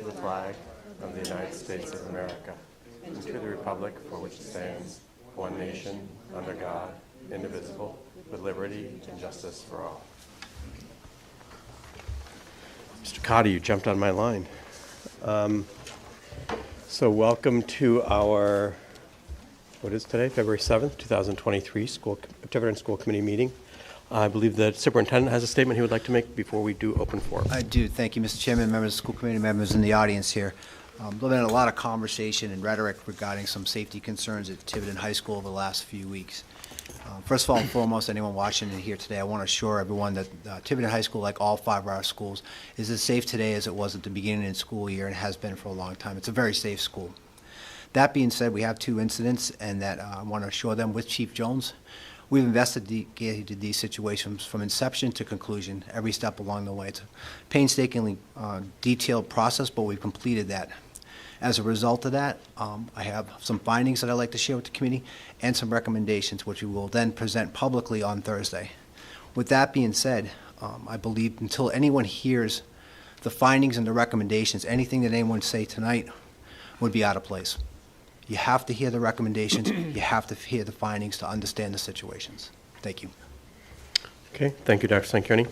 the flag of the United States of America, and to the republic for which it stands, one nation, under God, indivisible, with liberty and justice for all. Mr. Cotta, you jumped on my line. So welcome to our, what is today, February 7th, 2023, Tiverton School Committee meeting. I believe the superintendent has a statement he would like to make before we do open forum. I do. Thank you, Mr. Chairman, members of the school committee, members in the audience here. There's been a lot of conversation and rhetoric regarding some safety concerns at Tiverton High School over the last few weeks. First of all and foremost, anyone watching here today, I want to assure everyone that Tiverton High School, like all 5 of our schools, is as safe today as it was at the beginning of the school year and has been for a long time. It's a very safe school. That being said, we have 2 incidents, and that I want to assure them with Chief Jones. We've investigated these situations from inception to conclusion, every step along the way. It's a painstakingly detailed process, but we've completed that. As a result of that, I have some findings that I'd like to share with the committee and some recommendations, which we will then present publicly on Thursday. With that being said, I believe until anyone hears the findings and the recommendations, anything that anyone say tonight would be out of place. You have to hear the recommendations. You have to hear the findings to understand the situations. Thank you. Okay, thank you, Dr. Sanchioni.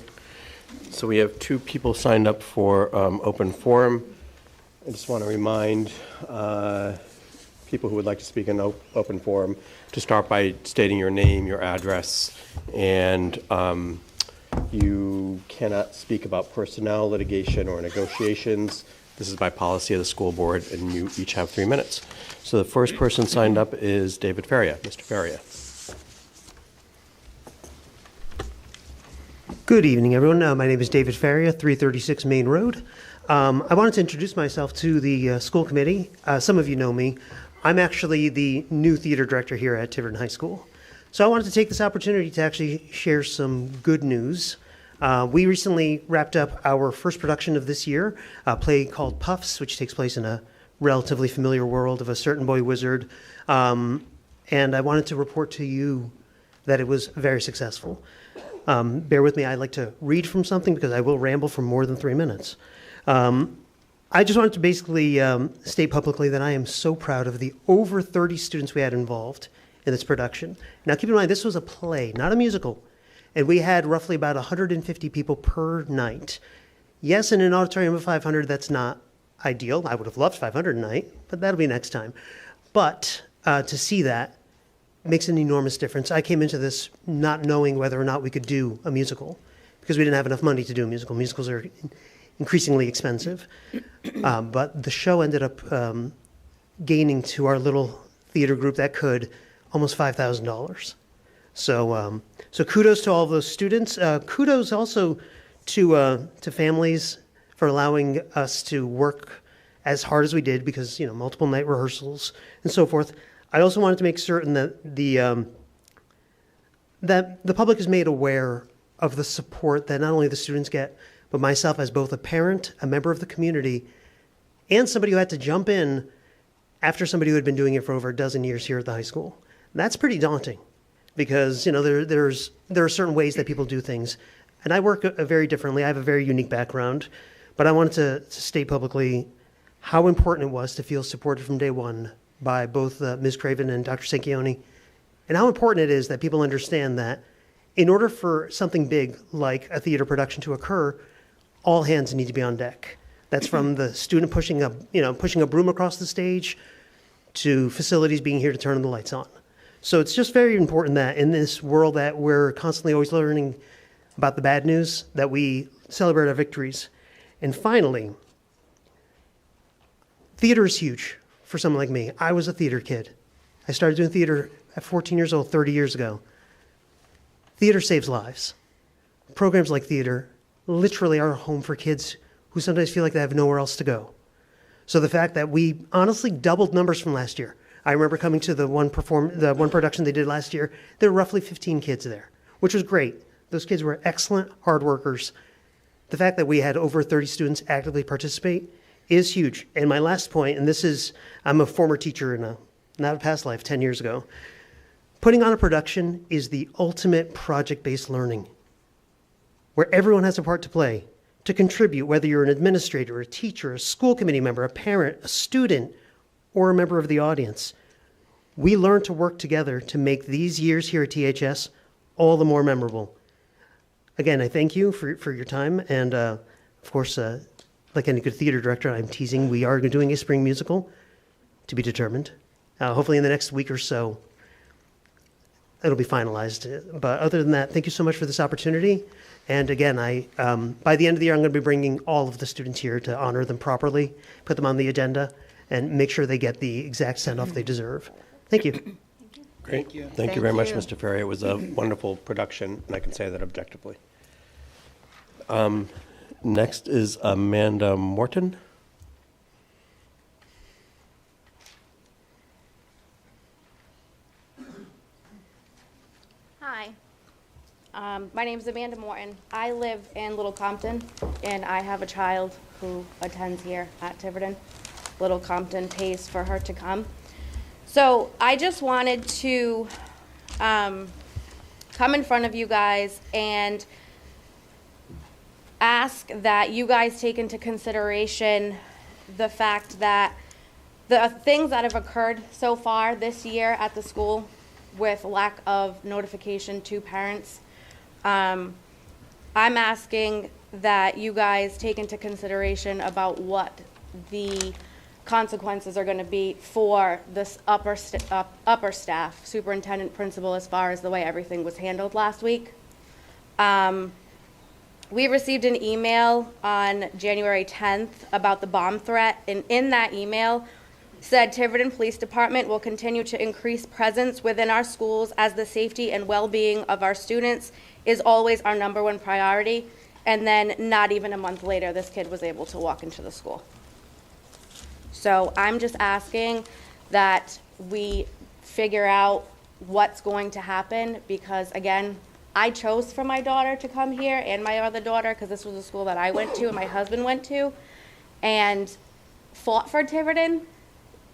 So we have 2 people signed up for open forum. I just want to remind people who would like to speak in open forum to start by stating your name, your address, and you cannot speak about personnel, litigation, or negotiations. This is by policy of the school board, and you each have 3 minutes. So the first person signed up is David Faria. Mr. Faria. Good evening, everyone. My name is David Faria, 336 Main Road. I wanted to introduce myself to the school committee. Some of you know me. I'm actually the new theater director here at Tiverton High School. So I wanted to take this opportunity to actually share some good news. We recently wrapped up our first production of this year, a play called Puffs, which takes place in a relatively familiar world of a certain boy wizard. And I wanted to report to you that it was very successful. Bear with me, I like to read from something because I will ramble for more than 3 minutes. I just wanted to basically state publicly that I am so proud of the over 30 students we had involved in this production. Now keep in mind, this was a play, not a musical. And we had roughly about 150 people per night. Yes, in an auditorium of 500, that's not ideal. I would have loved 500 a night, but that'll be next time. But to see that makes an enormous difference. I came into this not knowing whether or not we could do a musical because we didn't have enough money to do a musical. Musicals are increasingly expensive. But the show ended up gaining to our little theater group that could almost $5,000. So kudos to all of those students. Kudos also to families for allowing us to work as hard as we did because, multiple night rehearsals and so forth. I also wanted to make certain that the public is made aware of the support that not only the students get, but myself as both a parent, a member of the community, and somebody who had to jump in after somebody who had been doing it for over a dozen years here at the high school. That's pretty daunting. Because there are certain ways that people do things, and I work very differently. I have a very unique background, but I wanted to state publicly how important it was to feel supported from day one by both Ms. Craven and Dr. Sanchioni, and how important it is that people understand that in order for something big like a theater production to occur, all hands need to be on deck. That's from the student pushing a broom across the stage to facilities being here to turn the lights on. So it's just very important that in this world that we're constantly always learning about the bad news, that we celebrate our victories. And finally, theater is huge for someone like me. I was a theater kid. I started doing theater at 14 years old, 30 years ago. Theater saves lives. Programs like theater literally are a home for kids who sometimes feel like they have nowhere else to go. So the fact that we honestly doubled numbers from last year. I remember coming to the one production they did last year. There were roughly 15 kids there, which was great. Those kids were excellent, hard workers. The fact that we had over 30 students actively participate is huge. And my last point, and this is, I'm a former teacher in not a past life, 10 years ago. Putting on a production is the ultimate project-based learning, where everyone has a part to play. to contribute, whether you're an administrator, a teacher, a school committee member, a parent, a student, or a member of the audience. We learn to work together to make these years here at THS all the more memorable. Again, I thank you for your time, and of course, like any good theater director, I'm teasing, we are doing a spring musical, to be determined. Hopefully in the next week or so, it'll be finalized. But other than that, thank you so much for this opportunity. And again, by the end of the year, I'm going to be bringing all of the students here to honor them properly, put them on the agenda, and make sure they get the exact send-off they deserve. Thank you. Great. Thank you very much, Mr. Ferry. It was a wonderful production, and I can say that objectively. Next is Amanda Morton. Hi, my name is Amanda Morton. I live in Little Compton, and I have a child who attends here at Tiverton. Little Compton pays for her to come. So I just wanted to come in front of you guys and ask that you guys take into consideration the fact that the things that have occurred so far this year at the school with lack of notification to parents. I'm asking that you guys take into consideration about what the consequences are going to be for this upper staff, superintendent, principal, as far as the way everything was handled last week. We received an email on January 10th about the bomb threat, and in that email said Tiverton Police Department will continue to increase presence within our schools as the safety and well-being of our students is always our #1 priority. And then not even a month later, this kid was able to walk into the school. So I'm just asking that we figure out what's going to happen, because again, I chose for my daughter to come here and my other daughter, because this was a school that I went to and my husband went to, and fought for Tiverton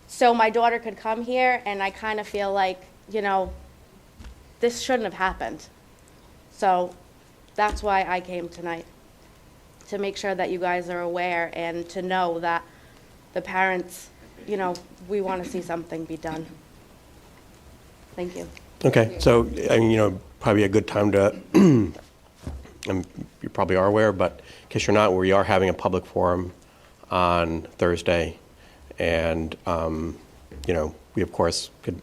so my daughter could come here, and I kind of feel like, you know, this shouldn't have happened. So that's why I came tonight, to make sure that you guys are aware and to know that the parents, you know, we want to see something be done. Thank you. Okay, so, I mean, you know, probably a good time to, and you probably are aware, but in case you're not, we are having a public forum on Thursday. And, you know, we, of course, could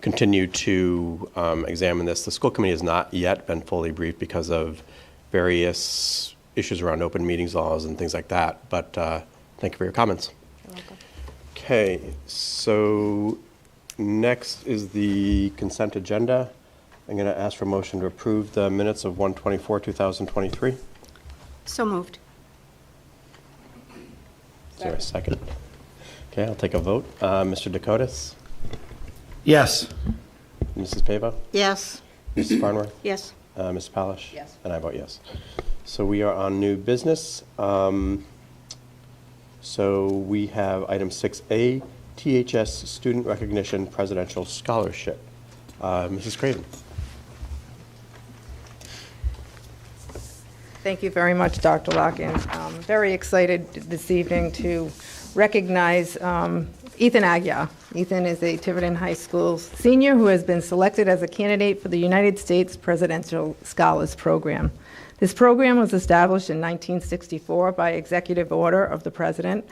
continue to examine this. The school committee has not yet been fully briefed because of various issues around open meetings laws and things like that. But thank you for your comments. You're welcome. Okay, so next is the consent agenda. I'm going to ask for a motion to approve the minutes of 1/24/2023. So moved. Is there a second? Okay, I'll take a vote. Mr. Dakotas? Yes. Mrs. Pavo? Yes. Mrs. Farnworth? Yes. Mrs. Palish? Yes. And I vote yes. So we are on new business. So we have item 6A, THS Student Recognition Presidential Scholarship. Mrs. Craven? Thank you very much, Dr. Locken. I'm very excited this evening to recognize Ethan Aguiar. Ethan is a Tiverton High School senior who has been selected as a candidate for the United States Presidential Scholars Program. This program was established in 1964 by executive order of the President.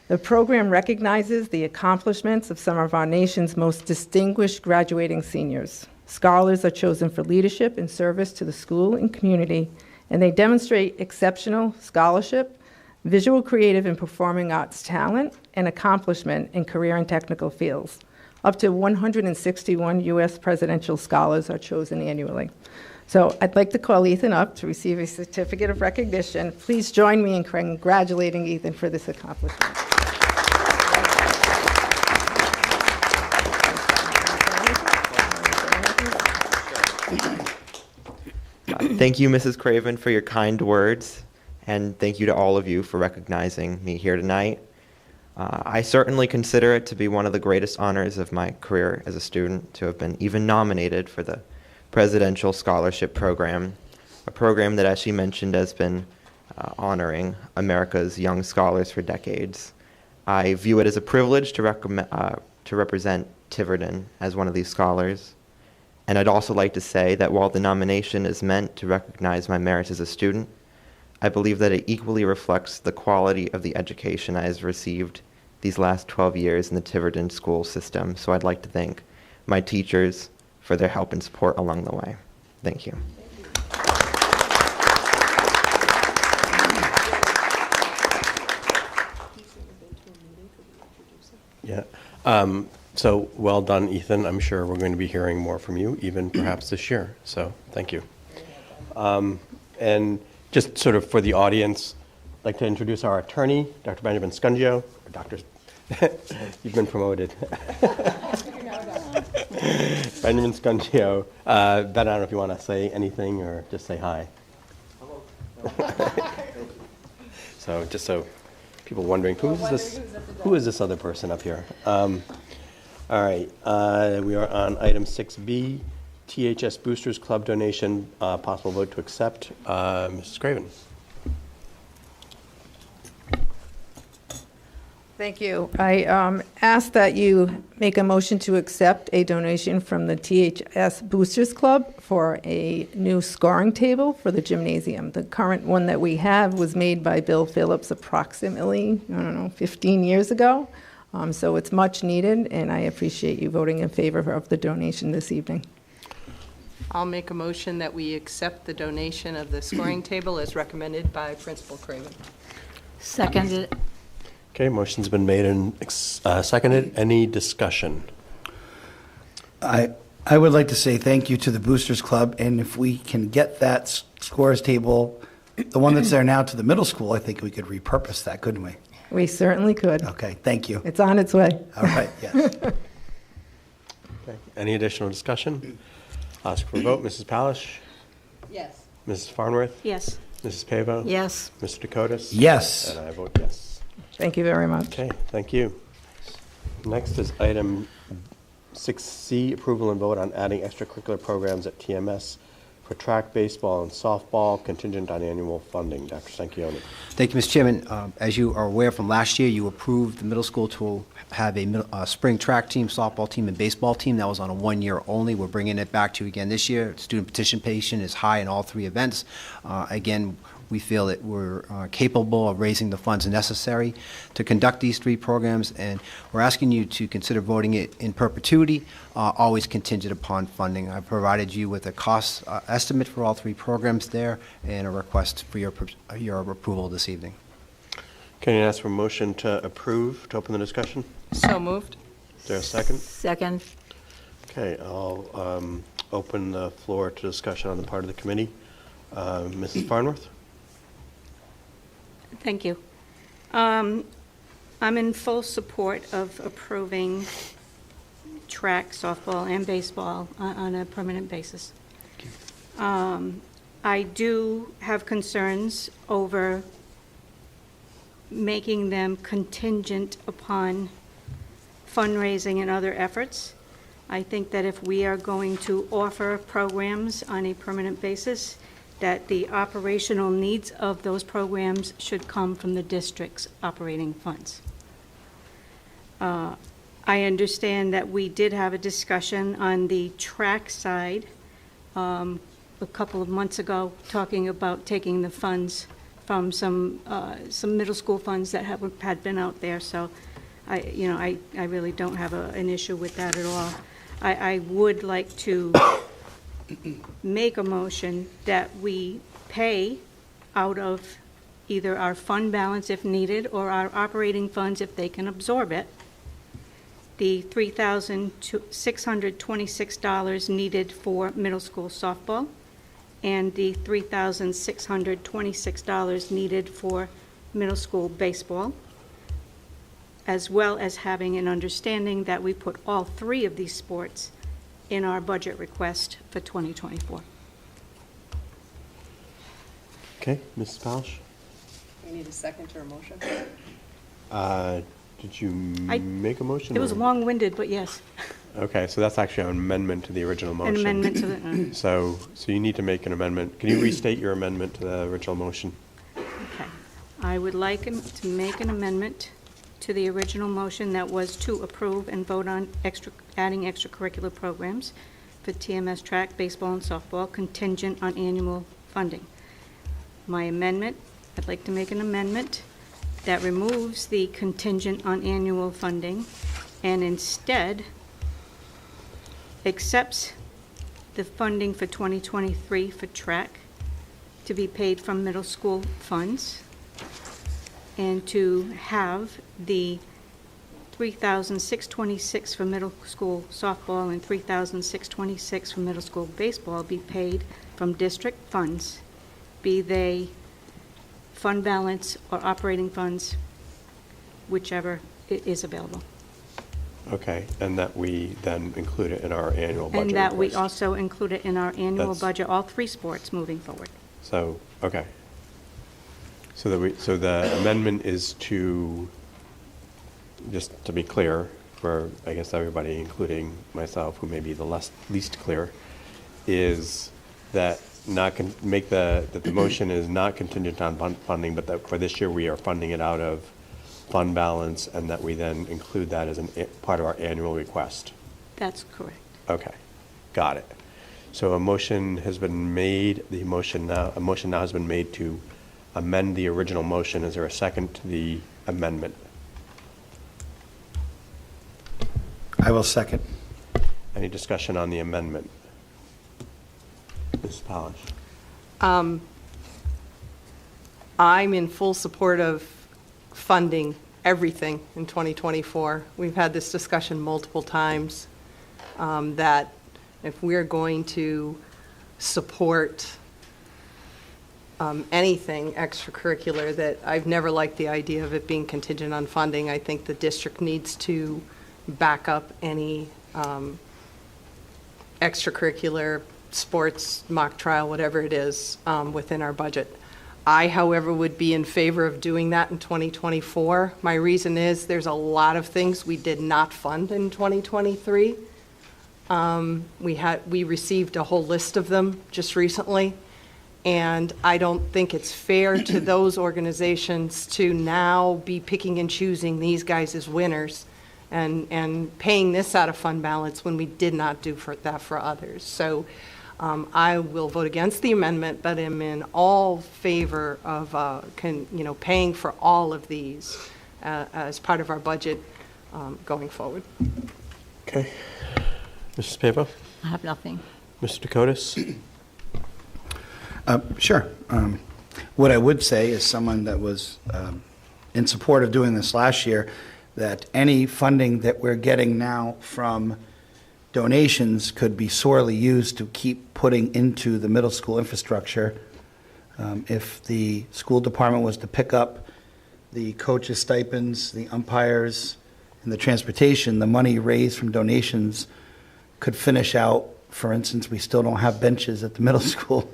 The program recognizes the accomplishments of some of our nation's most distinguished graduating seniors. Scholars are chosen for leadership and service to the school and community, and they demonstrate exceptional scholarship, visual, creative, and performing arts talent, and accomplishment in career and technical fields. Up to 161 U.S. presidential scholars are chosen annually. So I'd like to call Ethan up to receive a certificate of recognition. Please join me in congratulating Ethan for this accomplishment. Thank you, Mrs. Craven, for your kind words, and thank you to all of you for recognizing me here tonight. I certainly consider it to be one of the greatest honors of my career as a student to have been even nominated for the Presidential Scholarship Program, a program that, as she mentioned, has been honoring America's young scholars for decades. I view it as a privilege to represent Tiverton as one of these scholars. And I'd also like to say that while the nomination is meant to recognize my merits as a student, I believe that it equally reflects the quality of the education I have received these last 12 years in the Tiverton school system. So I'd like to thank my teachers for their help and support along the way. Thank you. Yeah. So well done, Ethan. I'm sure we're going to be hearing more from you, even perhaps this year. So thank you. And just sort of for the audience, I'd like to introduce our attorney, Dr. Benjamin Scungio. Or Dr. You've been promoted. Benjamin Scungio. Ben, I don't know if you want to say anything or just say hi. So just so people wondering, who is this other person up here? All right, we are on item 6B, THS Boosters Club donation, possible vote to accept. Mrs. Craven. Thank you. I ask that you make a motion to accept a donation from the THS Boosters Club for a new scoring table for the gymnasium. The current one that we have was made by Bill Phillips approximately, 15 years ago. So it's much needed, and I appreciate you voting in favor of the donation this evening. I'll make a motion that we accept the donation of the scoring table as recommended by Principal Craven. Seconded. Okay, motion's been made and seconded. Any discussion? I would like to say thank you to the Boosters Club, and if we can get that scores table, the one that's there now, to the middle school, I think we could repurpose that, couldn't we? We certainly could. Okay, thank you. It's on its way. All right, yes. Okay. Any additional discussion? Ask for a vote. Mrs. Palish? Yes. Mrs. Farnworth? Yes. Mrs. Pavo? Yes. Mr. Dakotas? Yes. And I vote yes. Thank you very much. Okay, thank you. Next is item 6C, approval and vote on adding extracurricular programs at TMS for track, baseball, and softball, contingent on annual funding. Dr. Sanchioni. Thank you, Mr. Chairman. As you are aware from last year, you approved the middle school to have a spring track team, softball team, and baseball team. That was on a 1 year only. We're bringing it back to you again this year. Student participation is high in all three events. Again, we feel that we're capable of raising the funds necessary to conduct these three programs, and we're asking you to consider voting it in perpetuity, always contingent upon funding. I've provided you with a cost estimate for all three programs there and a request for your approval this evening. Can you ask for a motion to approve, to open the discussion? So moved. Is there a second? Second. Okay, I'll open the floor to discussion on the part of the committee. Mrs. Farnworth? Thank you. I'm in full support of approving track, softball, and baseball on a permanent basis. I do have concerns over making them contingent upon fundraising and other efforts. I think that if we are going to offer programs on a permanent basis, that the operational needs of those programs should come from the district's operating funds. I understand that we did have a discussion on the track side a couple of months ago, talking about taking the funds from some middle school funds that had been out there. So, I really don't have an issue with that at all. I would like to make a motion that we pay out of either our fund balance if needed or our operating funds if they can absorb it, the $3,626 needed for middle school softball and the $3,626 needed for middle school baseball, as well as having an understanding that we put all three of these sports in our budget request for 2024. Okay, Mrs. Palish? We need a second to a motion. Did you make a motion? It was or- long-winded, but yes, Okay, so that's actually an amendment to the original motion. an amendment to the, So you need to make an amendment. Can you restate your amendment to the original motion? I would like to make an amendment to the original motion that was to approve and vote on adding extracurricular programs for TMS track, baseball, and softball contingent on annual funding. My amendment, I'd like to make an amendment that removes the contingent on annual funding and instead accepts the funding for 2023 for track to be paid from middle school funds, and to have the $3,626 for middle school softball and $3,626 for middle school baseball be paid from district funds, be they fund balance or operating funds, whichever it is available. Okay, and that we then include it in our annual budget And that we request. also include it in our annual That's- budget, all three sports moving forward. So, okay. So the amendment is to, just to be clear, for, I guess, everybody, including myself, who may be the least clear, is that that the motion is not contingent on funding, but that for this year, we are funding it out of fund balance, and that we then include that as part of our annual request. That's correct. Okay, got it. So a motion has been made, a motion now has been made to amend the original motion. Is there a second to the amendment? I will second. Any discussion on the amendment? Mrs. Polish? I'm in full support of funding everything in 2024. We've had this discussion multiple times, that if we're going to support anything extracurricular, that I've never liked the idea of it being contingent on funding. I think the district needs to back up any extracurricular sports mock trial, whatever it is, within our budget. I, however, would be in favor of doing that in 2024. My reason is there's a lot of things we did not fund in 2023. We received a whole list of them just recently, and I don't think it's fair to those organizations to now be picking and choosing these guys as winners and paying this out of fund balance when we did not do that for others. So I will vote against the amendment, but am in all favor of paying for all of these as part of our budget going forward. Okay. Mrs. Pavo? I have nothing. Mr. Dakotas? Sure. What I would say is someone that was in support of doing this last year, that any funding that we're getting now from donations could be sorely used to keep putting into the middle school infrastructure. If the school department was to pick up the coaches' stipends, the umpires, and the transportation, the money raised from donations could finish out. For instance, we still don't have benches at the middle school.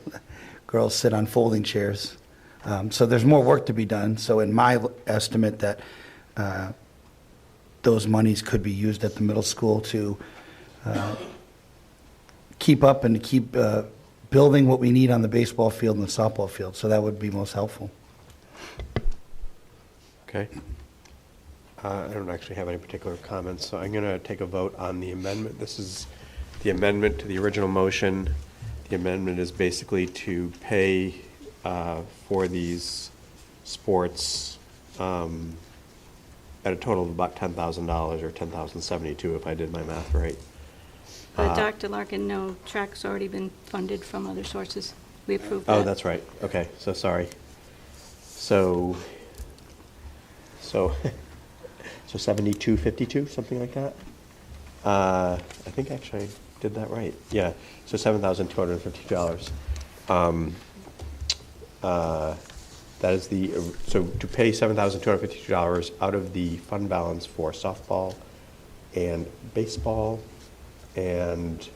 Girls sit on folding chairs. So there's more work to be done. So in my estimate, that those monies could be used at the middle school to keep up and to keep building what we need on the baseball field and the softball field. So that would be most helpful. Okay. I don't actually have any particular comments, so I'm going to take a vote on the amendment. This is the amendment to the original motion. The amendment is basically to pay for these sports at a total of about $10,000 or $10,072 if I did my math right. But Dr. Larkin, no, track's already been funded from other sources. We approved that. Oh, that's right. Okay, so sorry. So 7252, something like that? I think actually I did that right. Yeah, so $7,252. That is so to pay $7,252 out of the fund balance for softball and baseball, and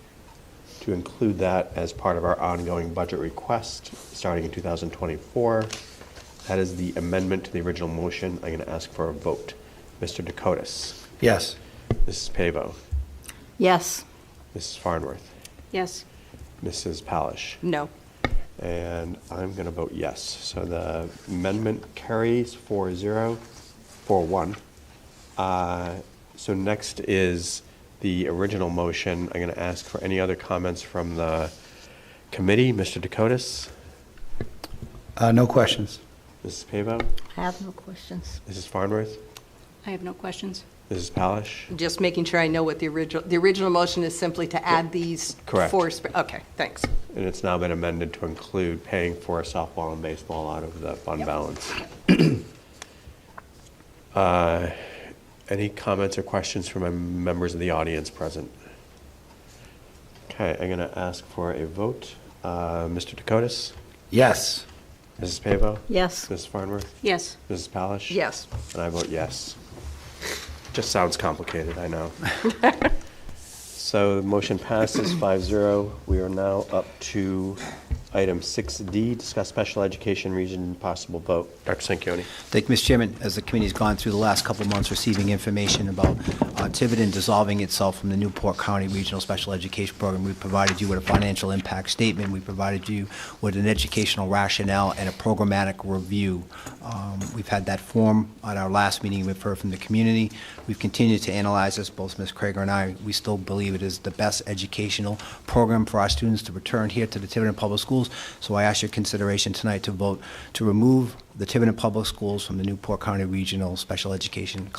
to include that as part of our ongoing budget request starting in 2024. That is the amendment to the original motion. I'm going to ask for a vote. Mr. Dakotas? Yes. Mrs. Pavo? Yes. Mrs. Farnworth? Yes. Mrs. Palish? No. And I'm going to vote yes. So the amendment carries 4-0, 4-1. So next is the original motion. I'm going to ask for any other comments from the committee. Mr. Dakotas? No questions. Mrs. Pavo? I have no questions. Mrs. Farnworth? I have no questions. Mrs. Palish? Just making sure I know what the original motion is, simply to add these Correct. four, okay, thanks. And it's now been amended to include paying for softball and baseball out of the fund balance. Any comments or questions from my members of the audience present? Okay, I'm going to ask for a vote. Mr. Dakotas? Yes. Mrs. Pavo? Yes. Mrs. Farnworth? Yes. Mrs. Palish? Yes. And I vote yes. Just sounds complicated, I know. So the motion passes 5-0. We are now up to item 6D, discuss special education region possible vote. Dr. Sanchioni. Thank you, Mr. Chairman. As the committee's gone through the last couple of months receiving information about Tiverton dissolving itself from the Newport County Regional Special Education Program, we provided you with a financial impact statement. We provided you with an educational rationale and a programmatic review. We've had that form at our last meeting. We've heard from the community. We've continued to analyze this, both Ms. Krager and I. We still believe it is the best educational program for our students to return here to the Tiverton Public Schools. So I ask your consideration tonight to vote to remove the Tiverton Public Schools from the Newport County Regional Special Education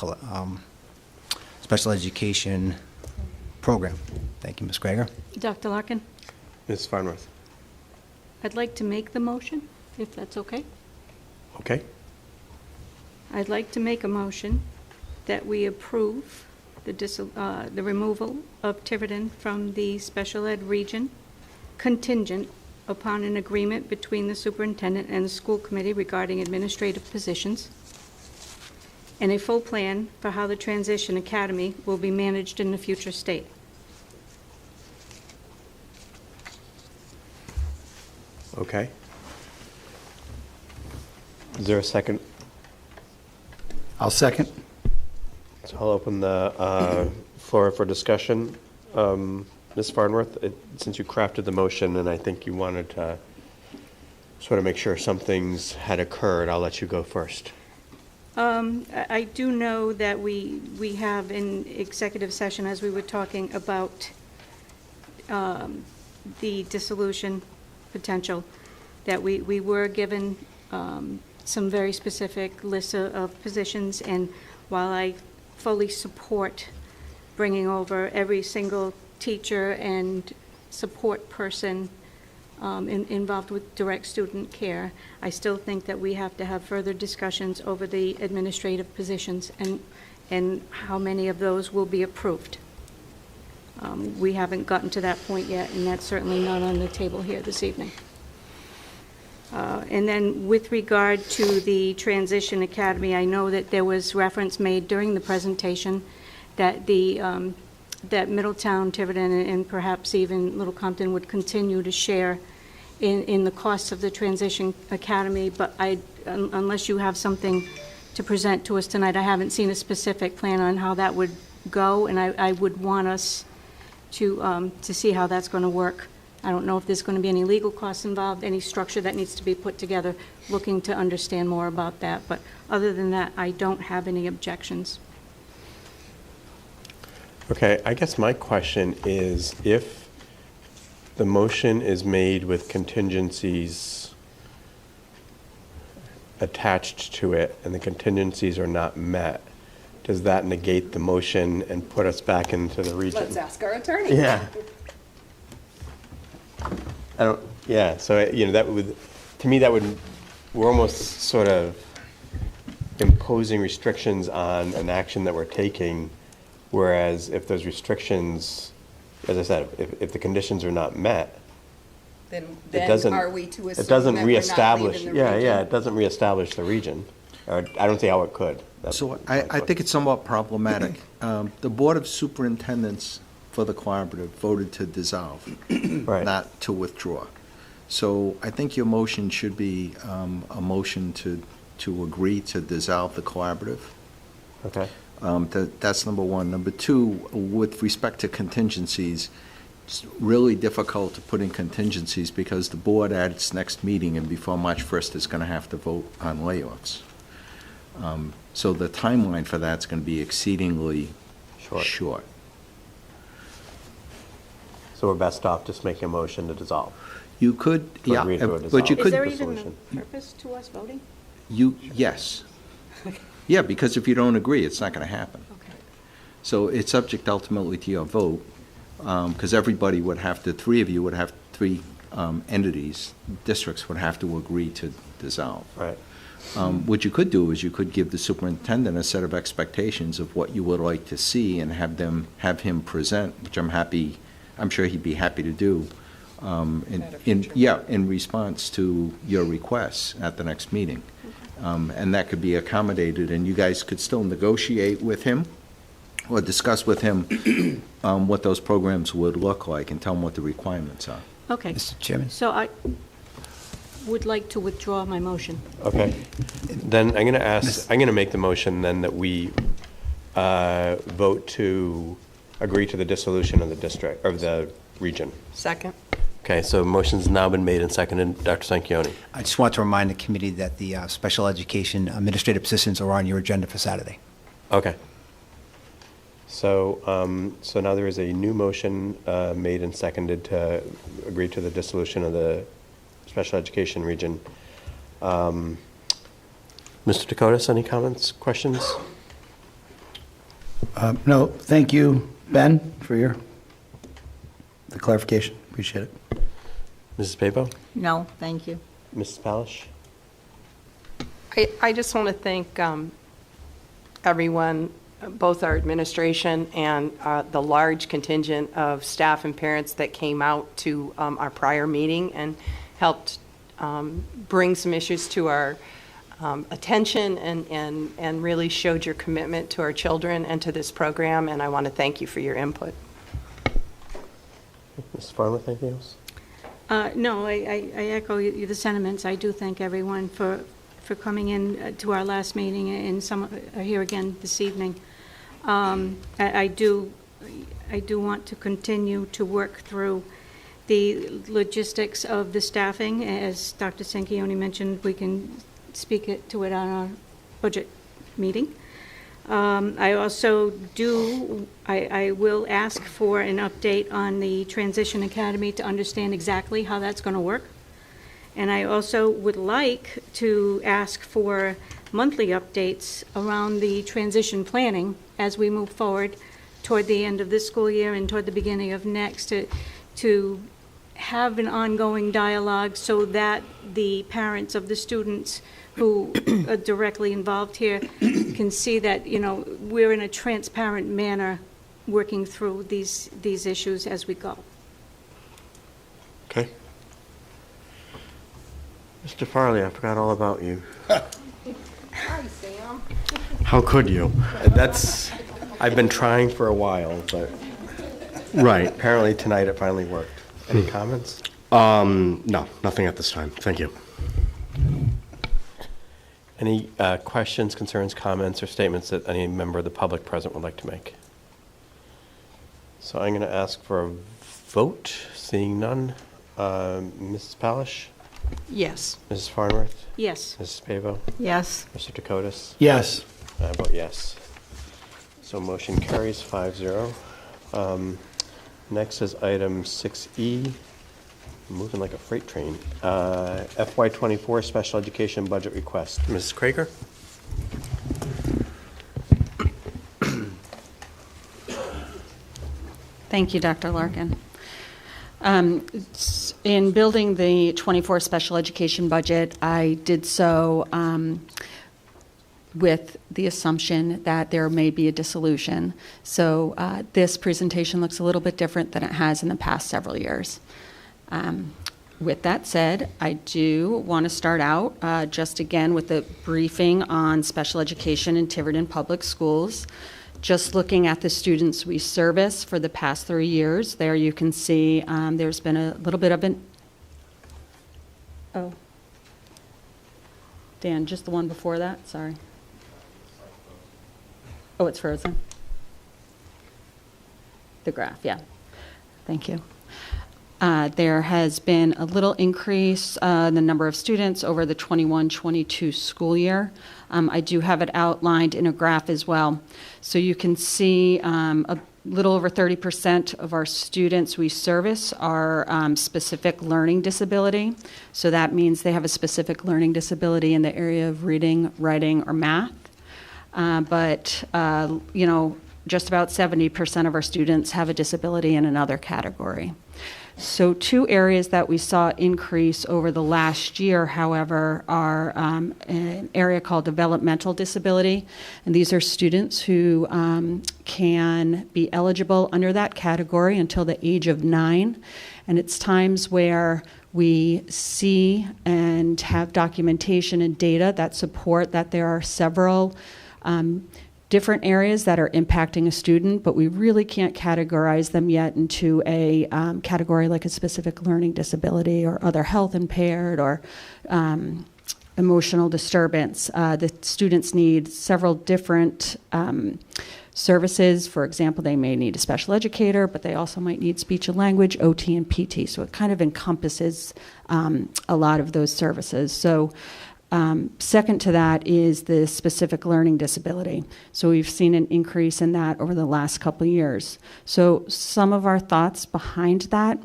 Program. Thank you, Ms. Krager. Dr. Larkin, Ms. Farnworth. I'd like to make the motion, if that's okay. Okay. I'd like to make a motion that we approve the removal of Tiverton from the special ed region contingent upon an agreement between the superintendent and the school committee regarding administrative positions, and a full plan for how the transition academy will be managed in the future state. Okay. Is there a second? I'll second. So I'll open the floor for discussion. Ms. Farnworth, since you crafted the motion and I think you wanted to sort of make sure some things had occurred, I'll let you go first. I do know that we have in executive session, as we were talking about the dissolution potential, that we were given some very specific lists of positions, and while I fully support bringing over every single teacher and support person involved with direct student care, I still think that we have to have further discussions over the administrative positions and how many of those will be approved. We haven't gotten to that point yet, and that's certainly not on the table here this evening. And then with regard to the Transition Academy, I know that there was reference made during the presentation that that Middletown, Tiverton, and perhaps even Little Compton would continue to share in the costs of the Transition Academy, but unless you have something to present to us tonight, I haven't seen a specific plan on how that would go, and I would want us to see how that's going to work. I don't know if there's going to be any legal costs involved, any structure that needs to be put together, looking to understand more about that, but other than that, I don't have any objections. Okay, I guess my question is, if the motion is made with contingencies attached to it and the contingencies are not met, does that negate the motion and put us back into the region? Let's ask our attorney. Yeah. So, that would, to me, we're almost sort of imposing restrictions on an action that we're taking. Whereas if those restrictions, as I said, if the conditions are not met, Then doesn't- are we to assume it doesn't that we're not reestablish. leaving the region? It doesn't reestablish the region. Or I don't see how it could. That's So my I question. think it's somewhat problematic. The Board of Superintendents for the cooperative voted to dissolve, Right. not to withdraw. So I think your motion should be a motion to agree to dissolve the cooperative. Okay. That's number one. Number two, with respect to contingencies, It's really difficult to put in contingencies because the board at its next meeting and before March 1st is going to have to vote on layoffs. So the timeline for that's going to be exceedingly short. So we're best off just making a motion to dissolve. You could, To yeah, agree to a but you dissolve. Is could, there even Resolution. a purpose to us voting? yes. Yeah, because if you don't agree, it's not going to happen. Okay. So it's subject ultimately to your vote, because everybody would have to, three of you would have, three entities, districts would have to agree to dissolve. Right. What you could do is you could give the superintendent a set of expectations of what you would like to see and have him present, which I'm sure he'd be happy to do, in response to your requests at the next meeting. And that could be accommodated, and you guys could still negotiate with him or discuss with him what those programs would look like and tell him what the requirements are. Okay. Mr. Chairman? So I would like to withdraw my motion. Okay. Then I'm going to make the motion then that we vote to agree to the dissolution of the district, of the region. Second. Okay, so motion's now been made and seconded. Dr. Sanchioni. I just want to remind the committee that the special education administrative positions are on your agenda for Saturday. Okay. So, so now there is a new motion made and seconded to agree to the dissolution of the special education region. Mr. Dakotas, any comments, questions? No, thank you, Ben, for the clarification. Appreciate it. Mrs. Pavo? No, thank you. Mrs. Palish? I just want to thank everyone, both our administration and the large contingent of staff and parents that came out to our prior meeting and helped bring some issues to our attention and really showed your commitment to our children and to this program, and I want to thank you for your input. Mrs. Farmer, anything else? No, I echo the sentiments. I do thank everyone for coming in to our last meeting, and some are here again this evening. I do want to continue to work through the logistics of the staffing. As Dr. Sanchioni mentioned, we can speak to it on our budget meeting. I also I will ask for an update on the Transition Academy to understand exactly how that's going to work. And I also would like to ask for monthly updates around the transition planning as we move forward toward the end of this school year and toward the beginning of next, to have an ongoing dialogue so that the parents of the students who are directly involved here can see that, you know, we're in a transparent manner working through these issues as we go. Okay. Mr. Farley, I forgot all about you. Hi, Sam. How could you? I've been trying for a while, but Right. apparently tonight it finally worked. Any comments? No, nothing at this time. Thank you. Any questions, concerns, comments, or statements that any member of the public present would like to make? So I'm going to ask for a vote. Seeing none. Mrs. Palish? Yes. Mrs. Farnworth? Yes. Mrs. Pavo? Yes. Mr. Dakotas? Yes. I vote yes. So motion carries 5-0. Next is item 6E, moving like a freight train. FY24 Special Education Budget Request. Mrs. Krager? Thank you, Dr. Larkin. In building the 24 special education budget, I did so with the assumption that there may be a dissolution. So this presentation looks a little bit different than it has in the past several years. With that said, I do want to start out just again with a briefing on special education in Tiverton Public Schools. Just looking at the students we service for the past 3 years, there you can see there's been a little bit of an... Oh. Dan, just the one before that? Sorry. Oh, it's frozen. The graph, yeah. Thank you. There has been a little increase in the number of students over the 21-22 school year. I do have it outlined in a graph as well. So you can see a little over 30% of our students we service are specific learning disability. So that means they have a specific learning disability in the area of reading, writing, or math. Just about 70% of our students have a disability in another category. So two areas that we saw increase over the last year, however, are an area called developmental disability. And these are students who can be eligible under that category until the age of 9. And it's times where we see and have documentation and data that support that there are several different areas that are impacting a student, but we really can't categorize them yet into a category like a specific learning disability or other health impaired or emotional disturbance. The students need several different services. For example, they may need a special educator, but they also might need speech and language, OT, and PT. So it kind of encompasses a lot of those services. So second to that is the specific learning disability. So we've seen an increase in that over the last couple of years. So some of our thoughts behind that,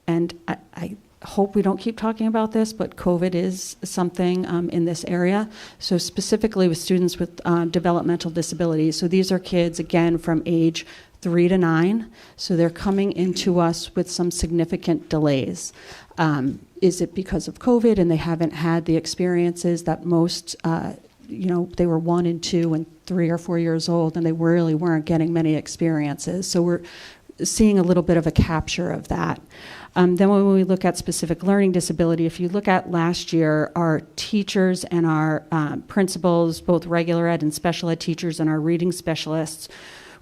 and I hope we don't keep talking about this, but COVID is something in this area. So specifically with students with developmental disabilities. So these are kids, again, from age 3 to 9. So they're coming into us with some significant delays. Is it because of COVID and they haven't had the experiences that most, they were 1 and 2 and 3 or 4 years old and they really weren't getting many experiences. So we're seeing a little bit of a capture of that. Then when we look at specific learning disability, if you look at last year, our teachers and our principals, both regular ed and special ed teachers and our reading specialists,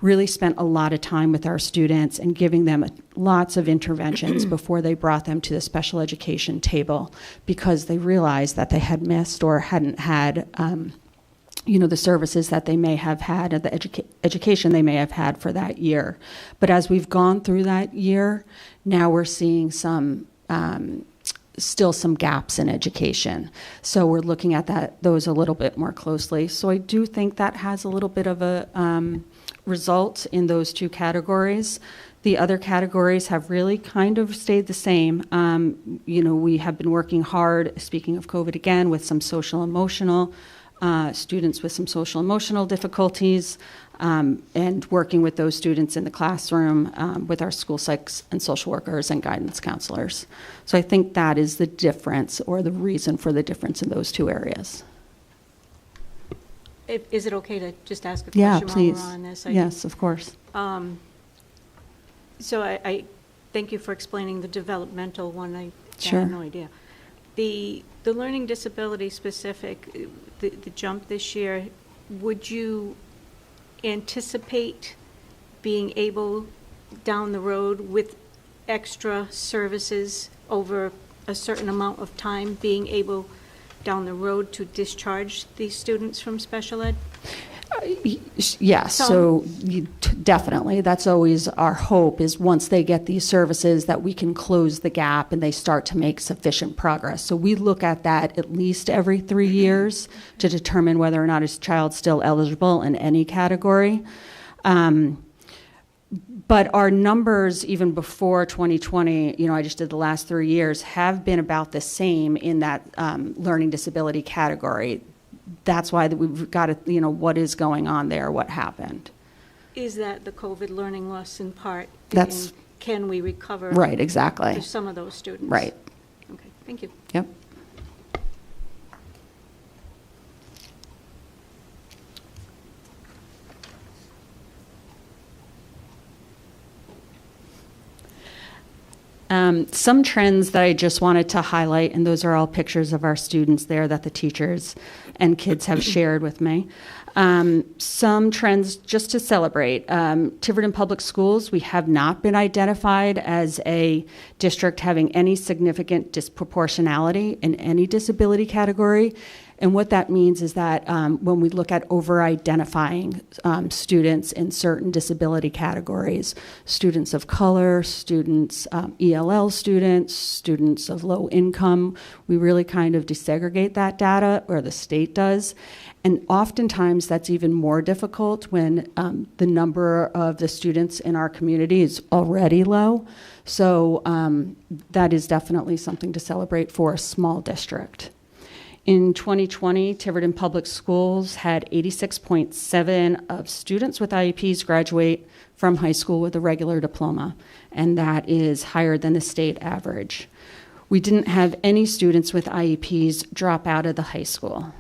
really spent a lot of time with our students and giving them lots of interventions before they brought them to the special education table because they realized that they had missed or hadn't had the services that they may have had, or the education they may have had for that year. But as we've gone through that year, now we're seeing still some gaps in education. So we're looking at those a little bit more closely. So I do think that has a little bit of a result in those two categories. The other categories have really kind of stayed the same. We have been working hard, speaking of COVID again, with some social emotional students with some social emotional difficulties, and working with those students in the classroom with our school psychs and social workers and guidance counselors. So I think that is the difference or the reason for the difference in those two areas. Is it okay to just ask a Yeah, question please. while we're on this? Yes, of course. So I thank you for explaining the developmental one. I Sure. had no idea. The learning disability specific, the jump this year, would you anticipate being able down the road with extra services over a certain amount of time, being able down the road to discharge these students from special ed? Yes, so definitely. That's always our hope, is once they get these services that we can close the gap and they start to make sufficient progress. So we look at that at least every 3 years to determine whether or not a child's still eligible in any category. But our numbers, even before 2020, I just did the last 3 years, have been about the same in that learning disability category. That's why we've got to, what is going on there, what happened. Is that the COVID learning loss in part? That's- And can we recover? Right, exactly. For some of those students? Right. Okay, thank you. Yep. Some trends that I just wanted to highlight, and those are all pictures of our students there that the teachers and kids have shared with me. Some trends just to celebrate. Tiverton Public Schools, we have not been identified as a district having any significant disproportionality in any disability category. And what that means is that when we look at over-identifying students in certain disability categories, students of color, students, ELL students, students of low income, we really kind of desegregate that data, or the state does. And oftentimes that's even more difficult when the number of the students in our community is already low. So that is definitely something to celebrate for a small district. In 2020, Tiverton Public Schools had 86.7 of students with IEPs graduate from high school with a regular diploma, and that is higher than the state average. We didn't have any students with IEPs drop out of the high school.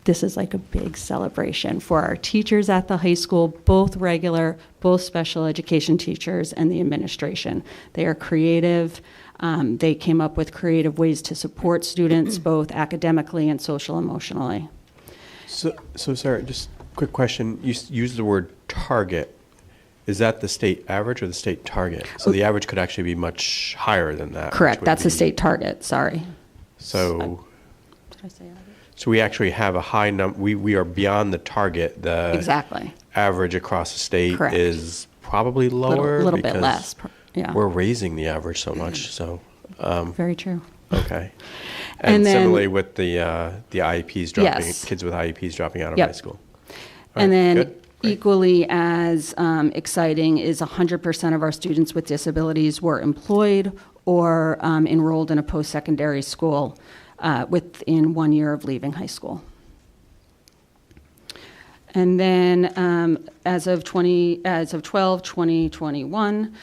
This is like a big celebration for our teachers at the high school, both regular, both special education teachers, and the administration. They are creative. They came up with creative ways to support students, both academically and social emotionally. So Sarah, just a quick question. You used the word target. Is that the state average or the state target? So the average could actually be much higher than that. Correct. That's the state target. Sorry. So, Did I say average? so we actually have a high number. We are beyond the target. The Exactly. average across the state Correct. is probably lower. Little bit because less. Yeah. We're raising the average so much. So, Very true. okay. And And then- similarly with the IEPs dropping, Yes. kids with IEPs dropping out of Yep. high school. All And right, then good. Great. equally as exciting is 100% of our students with disabilities were employed or enrolled in a post-secondary school within 1 year of leaving high school. And then as of 12/2021,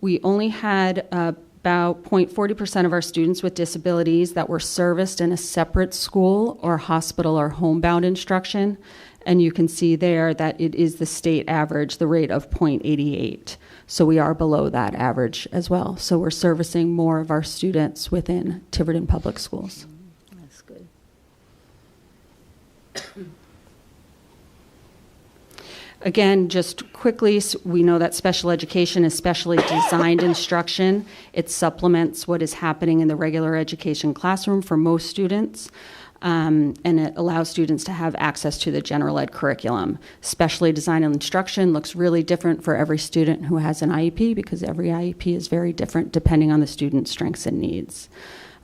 we only had about 0.40% of our students with disabilities that were serviced in a separate school or hospital or homebound instruction. And you can see there that it is the state average, the rate of 0.88. So we are below that average as well. So we're servicing more of our students within Tiverton Public Schools. That's good. Again, just quickly, we know that special education is specially designed instruction. It supplements what is happening in the regular education classroom for most students, and it allows students to have access to the general ed curriculum. Specially designed instruction looks really different for every student who has an IEP because every IEP is very different depending on the student's strengths and needs.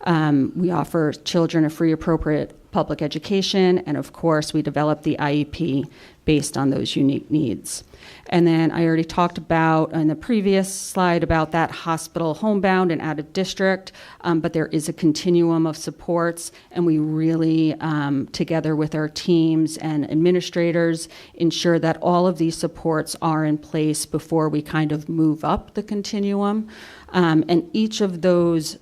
We offer children a free, appropriate public education, and of course, we develop the IEP based on those unique needs. And then I already talked about in the previous slide about that hospital homebound and out of district, but there is a continuum of supports, and we really, together with our teams and administrators, ensure that all of these supports are in place before we kind of move up the continuum. And each of those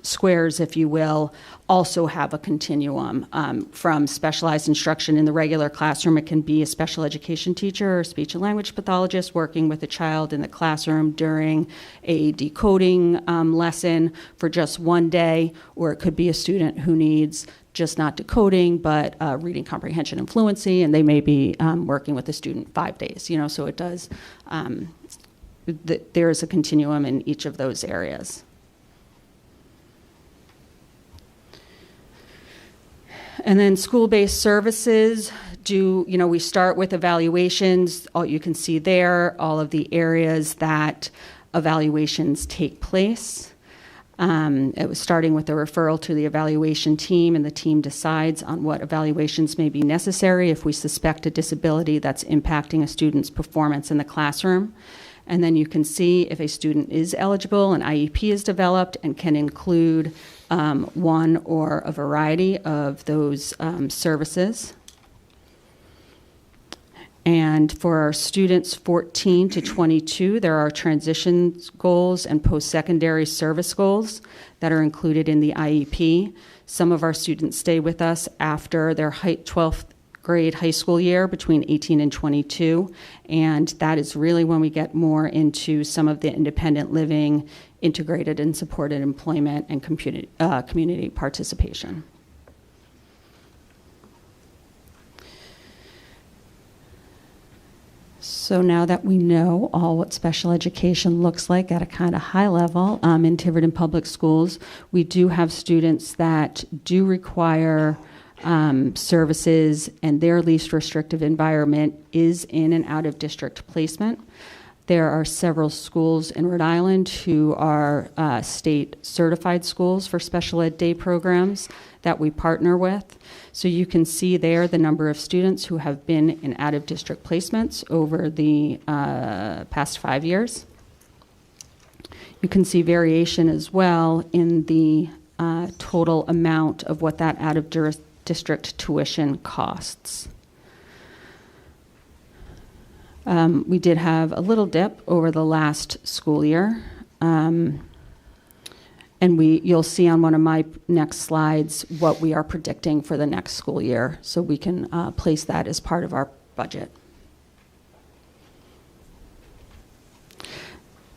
squares, if you will, also have a continuum from specialized instruction in the regular classroom. It can be a special education teacher or speech and language pathologist working with a child in the classroom during a decoding lesson for just one day, or it could be a student who needs just not decoding, but reading comprehension and fluency, and they may be working with a student 5 days, so it does, there is a continuum in each of those areas. And then school-based services we start with evaluations. You can see there all of the areas that evaluations take place. It was starting with a referral to the evaluation team, and the team decides on what evaluations may be necessary if we suspect a disability that's impacting a student's performance in the classroom. And then you can see if a student is eligible, an IEP is developed and can include one or a variety of those services. And for our students 14 to 22, there are transition goals and post-secondary service goals that are included in the IEP. Some of our students stay with us after their 12th grade high school year between 18 and 22, and that is really when we get more into some of the independent living, integrated and supported employment, and community participation. So now that we know all what special education looks like at a kind of high level in Tiverton Public Schools, we do have students that do require services, and their least restrictive environment is in and out of district placement. There are several schools in Rhode Island who are state certified schools for special ed day programs that we partner with. So you can see there the number of students who have been in out of district placements over the past 5 years. You can see variation as well in the total amount of what that out of district tuition costs. We did have a little dip over the last school year. And you'll see on one of my next slides what we are predicting for the next school year, so we can place that as part of our budget.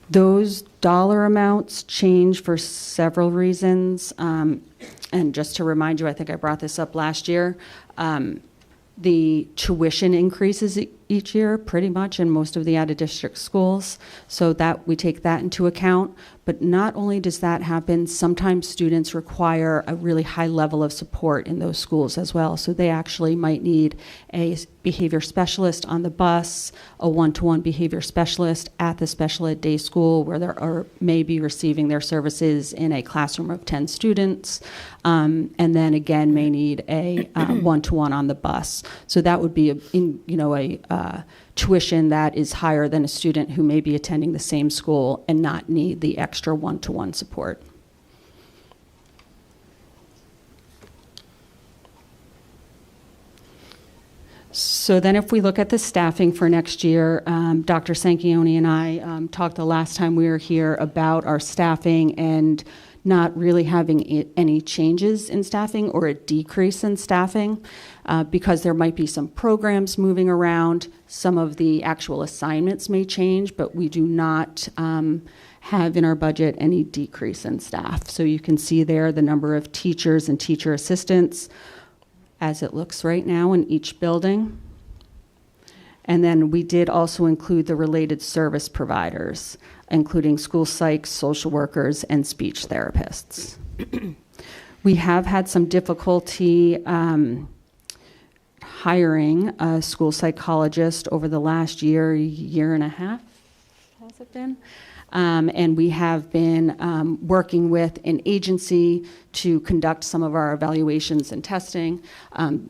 Those dollar amounts change for several reasons. And just to remind you, I think I brought this up last year, the tuition increases each year pretty much in most of the out-of-district schools, so that we take that into account. But not only does that happen, sometimes students require a really high level of support in those schools as well. So they actually might need a behavior specialist on the bus, a one-to-one behavior specialist at the special ed day school where they may be receiving their services in a classroom of 10 students, and then again may need a one-to-one on the bus. So that would be a tuition that is higher than a student who may be attending the same school and not need the extra one-to-one support. So then if we look at the staffing for next year, Dr. Sanchioni and I talked the last time we were here about our staffing and not really having any changes in staffing or a decrease in staffing because there might be some programs moving around. Some of the actual assignments may change, but we do not have in our budget any decrease in staff. So you can see there the number of teachers and teacher assistants as it looks right now in each building. And then we did also include the related service providers, including school psychs, social workers, and speech therapists. We have had some difficulty hiring a school psychologist over the last year and a half, has it been? And we have been working with an agency to conduct some of our evaluations and testing.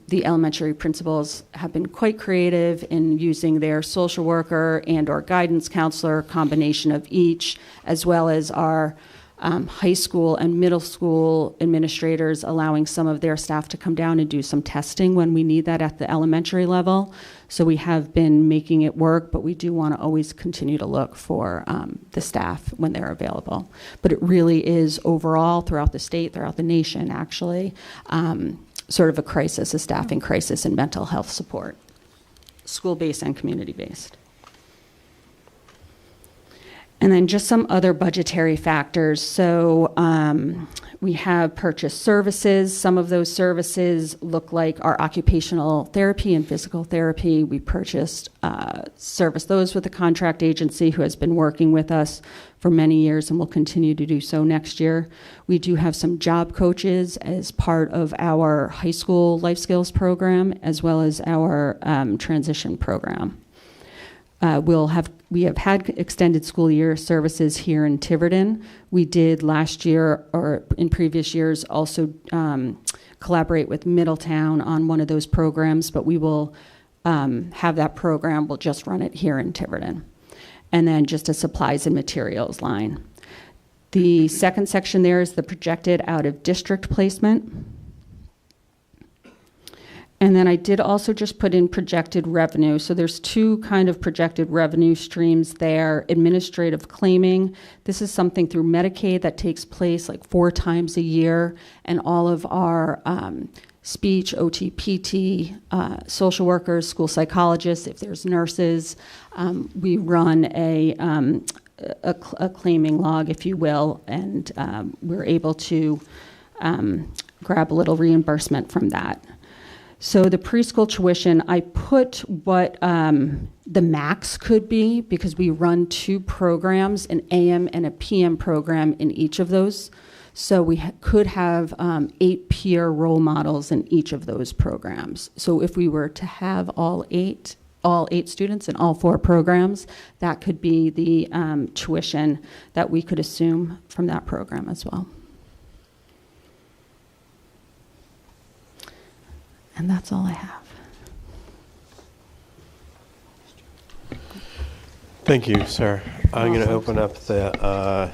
The elementary principals have been quite creative in using their social worker and or guidance counselor, combination of each, as well as our high school and middle school administrators, allowing some of their staff to come down and do some testing when we need that at the elementary level. So we have been making it work, but we do want to always continue to look for the staff when they're available. But it really is overall throughout the state, throughout the nation, actually, sort of a crisis, a staffing crisis in mental health support, school-based and community-based. And then just some other budgetary factors. So we have purchased services. Some of those services look like our occupational therapy and physical therapy. We purchased, service those with a contract agency who has been working with us for many years and will continue to do so next year. We do have some job coaches as part of our high school life skills program, as well as our transition program. We have had extended school year services here in Tiverton. We did last year, or in previous years, also collaborate with Middletown on one of those programs, but we will have that program. We'll just run it here in Tiverton. And then just a supplies and materials line. The second section there is the projected out-of-district placement. And then I did also just put in projected revenue. So there's two kind of projected revenue streams there. Administrative claiming. This is something through Medicaid that takes place like 4 times a year. And all of our speech, OT, PT, social workers, school psychologists, if there's nurses, we run a claiming log, if you will, and we're able to grab a little reimbursement from that. So the preschool tuition, I put what the max could be because we run 2 programs, an AM and a PM program in each of those. So we could have 8 peer role models in each of those programs. So if we were to have all eight students in all 4 programs, that could be the tuition that we could assume from that program as well. And that's all I have. Thank you, sir. I'm going to open up the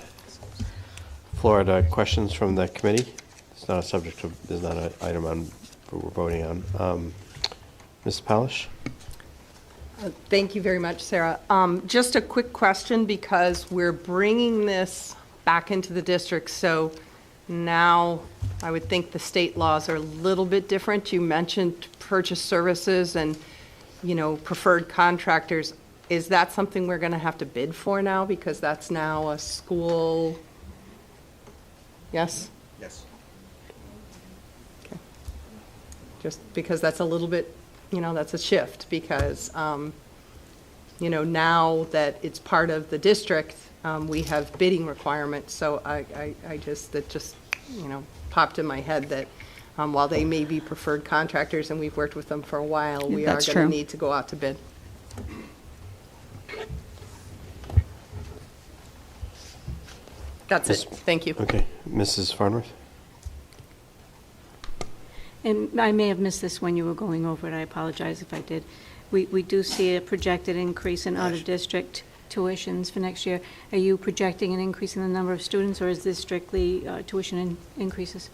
floor to questions from the committee. It's not a subject of, there's not an item on we're voting on. Ms. Palish? Thank you very much, Sarah. Just a quick question, because we're bringing this back into the district, so now I would think the state laws are a little bit different. You mentioned purchase services and, preferred contractors. Is that something we're going to have to bid for now, because that's now a school? Yes? Yes. Okay. Just because that's a little bit, that's a shift, because, now that it's part of the district, we have bidding requirements. So that just popped in my head that while they may be preferred contractors and we've worked with them for a while, we are going to need to go out to bid. That's it. Thank you. Okay. Mrs. Farnworth? And I may have missed this when you were going over it. I apologize if I did. We do see a projected increase in out-of-district tuitions for next year. Are you projecting an increase in the number of students, or is this strictly tuition increases?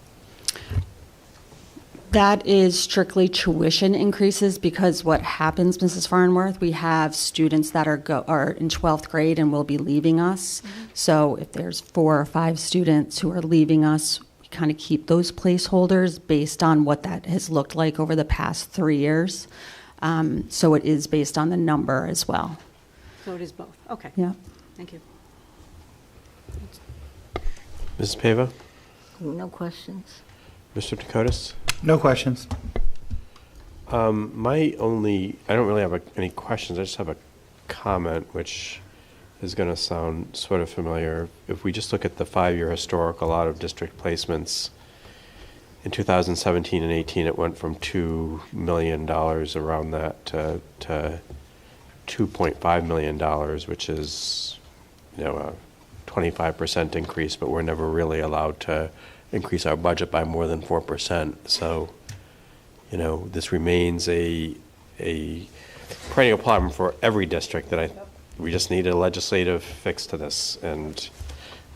That is strictly tuition increases, because what happens, Mrs. Farnworth, we have students that are in 12th grade and will be leaving us. Mm-hmm. So if there's 4 or 5 students who are leaving us, we kind of keep those placeholders based on what that has looked like over the past 3 years. So it is based on the number as well. So it is both. Okay. Yeah. Thank you. Mrs. Pava? No questions. Mr. Dakotas? No questions. I don't really have any questions. I just have a comment, which is going to sound sort of familiar. If we just look at the 5-year historical out-of-district placements, in 2017 and 18, it went from $2 million around that to $2.5 million, which is, a 25% increase, but we're never really allowed to increase our budget by more than 4%. So, this remains a perennial problem for every district that we just need a legislative fix to this, and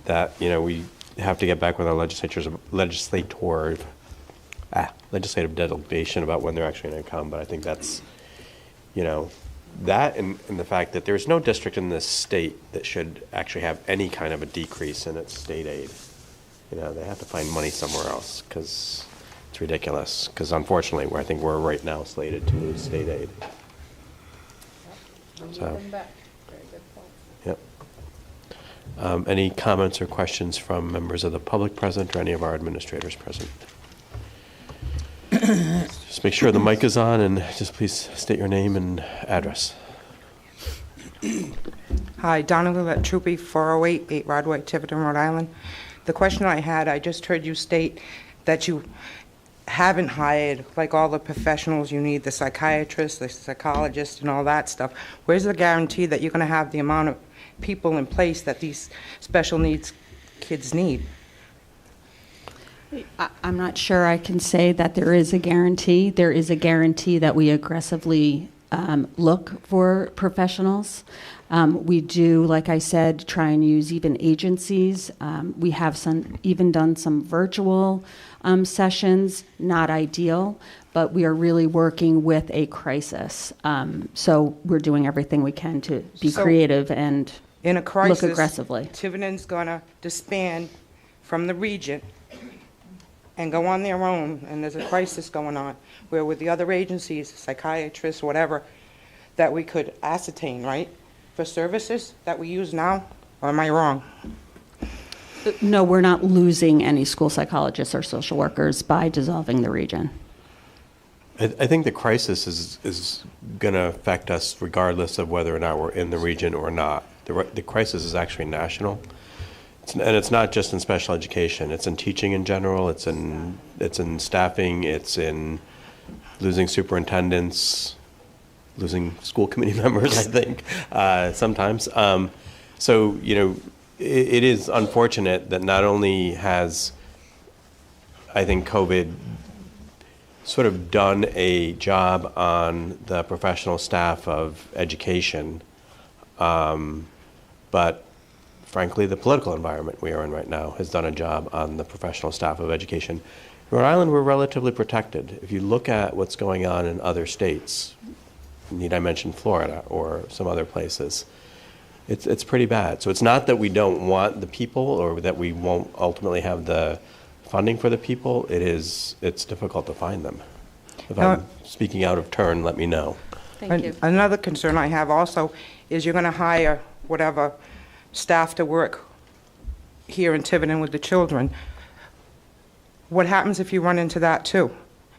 that, we have to get back with our legislative delegation about when they're actually going to come. But I think that's, that and the fact that there's no district in this state that should actually have any kind of a decrease in its state aid. They have to find money somewhere else, because it's ridiculous. Because unfortunately, I think we're right now slated to lose state aid. So, yep. Any comments or questions from members of the public present or any of our administrators present? Just make sure the mic is on, and just please state your name and address. Hi, Donna Lillette Troopy, 408 8 Rodway, Tiverton, Rhode Island. The question I had, I just heard you state that you haven't hired like all the professionals you need, the psychiatrists, the psychologists, and all that stuff. Where's the guarantee that you're going to have the amount of people in place that these special needs kids need? I'm not sure I can say that there is a guarantee. There is a guarantee that we aggressively look for professionals. We do, like I said, try and use even agencies. We have even done some virtual sessions, not ideal, but we are really working with a crisis. So we're doing everything we can to be creative and in a crisis, look aggressively. Tiverton's going to disband from the region and go on their own, and there's a crisis going on, where with the other agencies, psychiatrists, whatever, that we could ascertain, right, for services that we use now, or am I wrong? No, we're not losing any school psychologists or social workers by dissolving the region. I think the crisis is going to affect us regardless of whether or not we're in the region or not. The crisis is actually national. And it's not just in special education. It's in teaching in general. It's in staffing. It's in losing superintendents, losing school committee members, I think, sometimes. So, it is unfortunate that not only has, I think, COVID sort of done a job on the professional staff of education, but frankly, the political environment we are in right now has done a job on the professional staff of education. In Rhode Island, we're relatively protected. If you look at what's going on in other states, need I mention Florida or some other places, it's pretty bad. So it's not that we don't want the people or that we won't ultimately have the funding for the people. It's difficult to find them. If I'm speaking out of turn, let me know. Thank you. Another concern I have also is you're going to hire whatever staff to work here in Tiverton with the children. What happens if you run into that too?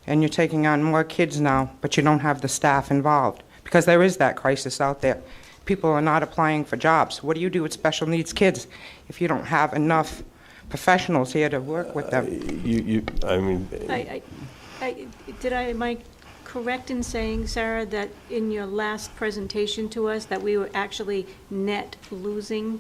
And you're taking on more kids now, but you don't have the staff involved? Because there is that crisis out there. People are not applying for jobs. What do you do with special needs kids if you don't have enough professionals here to work with them? Am I correct in saying, Sarah, that in your last presentation to us, that we were actually net losing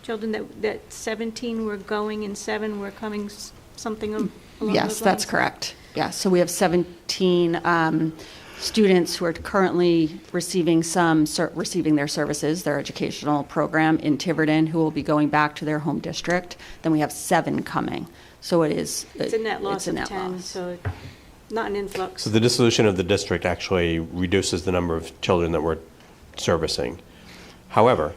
children, that 17 were going and 7 were coming, something along those lines? Yes, that's correct. Yeah, so we have 17 students who are currently receiving their services, their educational program in Tiverton, who will be going back to their home district. Then we have 7 coming. So it's a net loss of 10, loss. so not an influx. So the dissolution of the district actually reduces the number of children that we're servicing. However,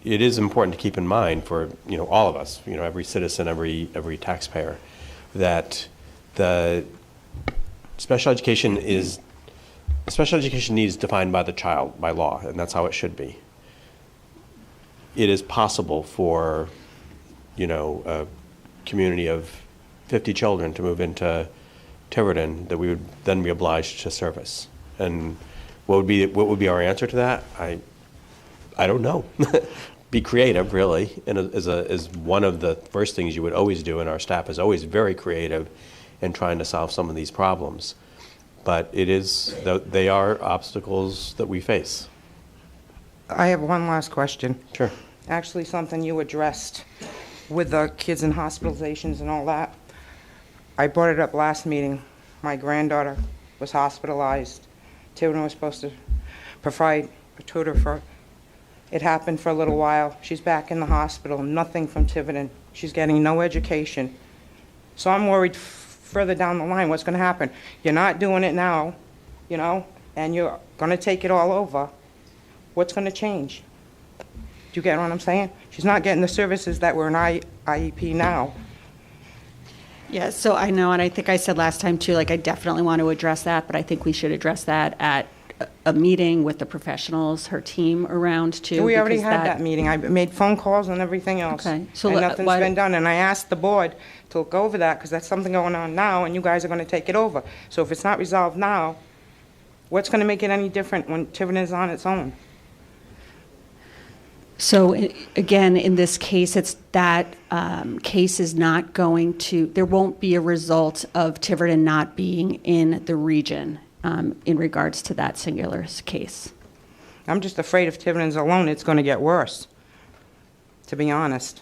it is important to keep in mind for all of us, every citizen, every taxpayer, that the special education needs defined by the child by law, and that's how it should be. It is possible for a community of 50 children to move into Tiverton that we would then be obliged to service. And what would be our answer to that? I don't know. Be creative, really, and is one of the first things you would always do, and our staff is always very creative in trying to solve some of these problems. But they are obstacles that we face. I have one last question. Sure. Actually, something you addressed with the kids in hospitalizations and all that. I brought it up last meeting. My granddaughter was hospitalized. Tiverton was supposed to provide a tutor for. It happened for a little while. She's back in the hospital. Nothing from Tiverton. She's getting no education. So I'm worried further down the line what's going to happen. You're not doing it now, and you're going to take it all over. What's going to change? Do you get what I'm saying? She's not getting the services that were in IEP now. Yeah, so I know, and I think I said last time too, I definitely want to address that, but I think we should address that at a meeting with the professionals, her team around too. We already had that meeting. I made phone calls and everything else. Okay. So and nothing's been done. And I asked the board to go over that because that's something going on now and you guys are going to take it over. So if it's not resolved now, what's going to make it any different when Tiverton is on its own? So again, in this case, it's that case is not going to, there won't be a result of Tiverton not being in the region in regards to that singular case. I'm just afraid if Tiverton's alone, it's going to get worse, to be honest,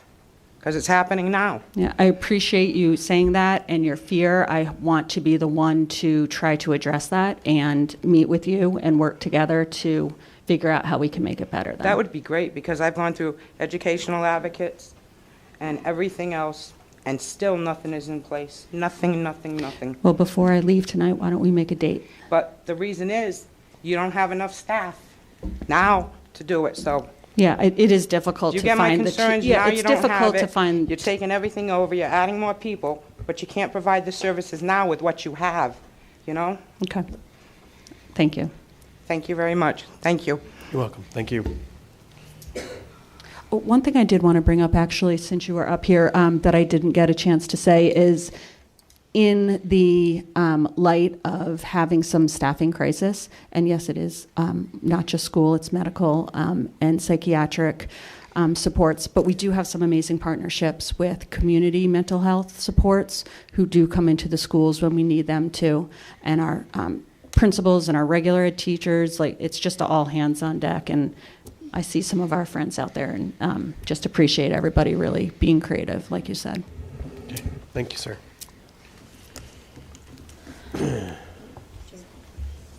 because it's happening now. Yeah, I appreciate you saying that and your fear. I want to be the one to try to address that and meet with you and work together to figure out how we can make it better then. That would be great, because I've gone through educational advocates and everything else, and still nothing is in place. Nothing. Well, before I leave tonight, why don't we make a date? But the reason is, you don't have enough staff now to do it, so. Yeah, it is difficult You to get my find concerns, yeah, now it's you don't difficult have to it. find. You're taking everything over, you're adding more people, but you can't provide the services now with what you have, Okay. Thank you. Thank you very much. Thank you. You're welcome. Thank you. One thing I did want to bring up, actually, since you were up here, that I didn't get a chance to say is in the light of having some staffing crisis, and yes, it is not just school, it's medical and psychiatric supports, but we do have some amazing partnerships with community mental health supports who do come into the schools when we need them to, and our principals and our regular ed teachers, like it's just all hands on deck. And I see some of our friends out there and just appreciate everybody really being creative, like you said. Okay. Thank you, sir.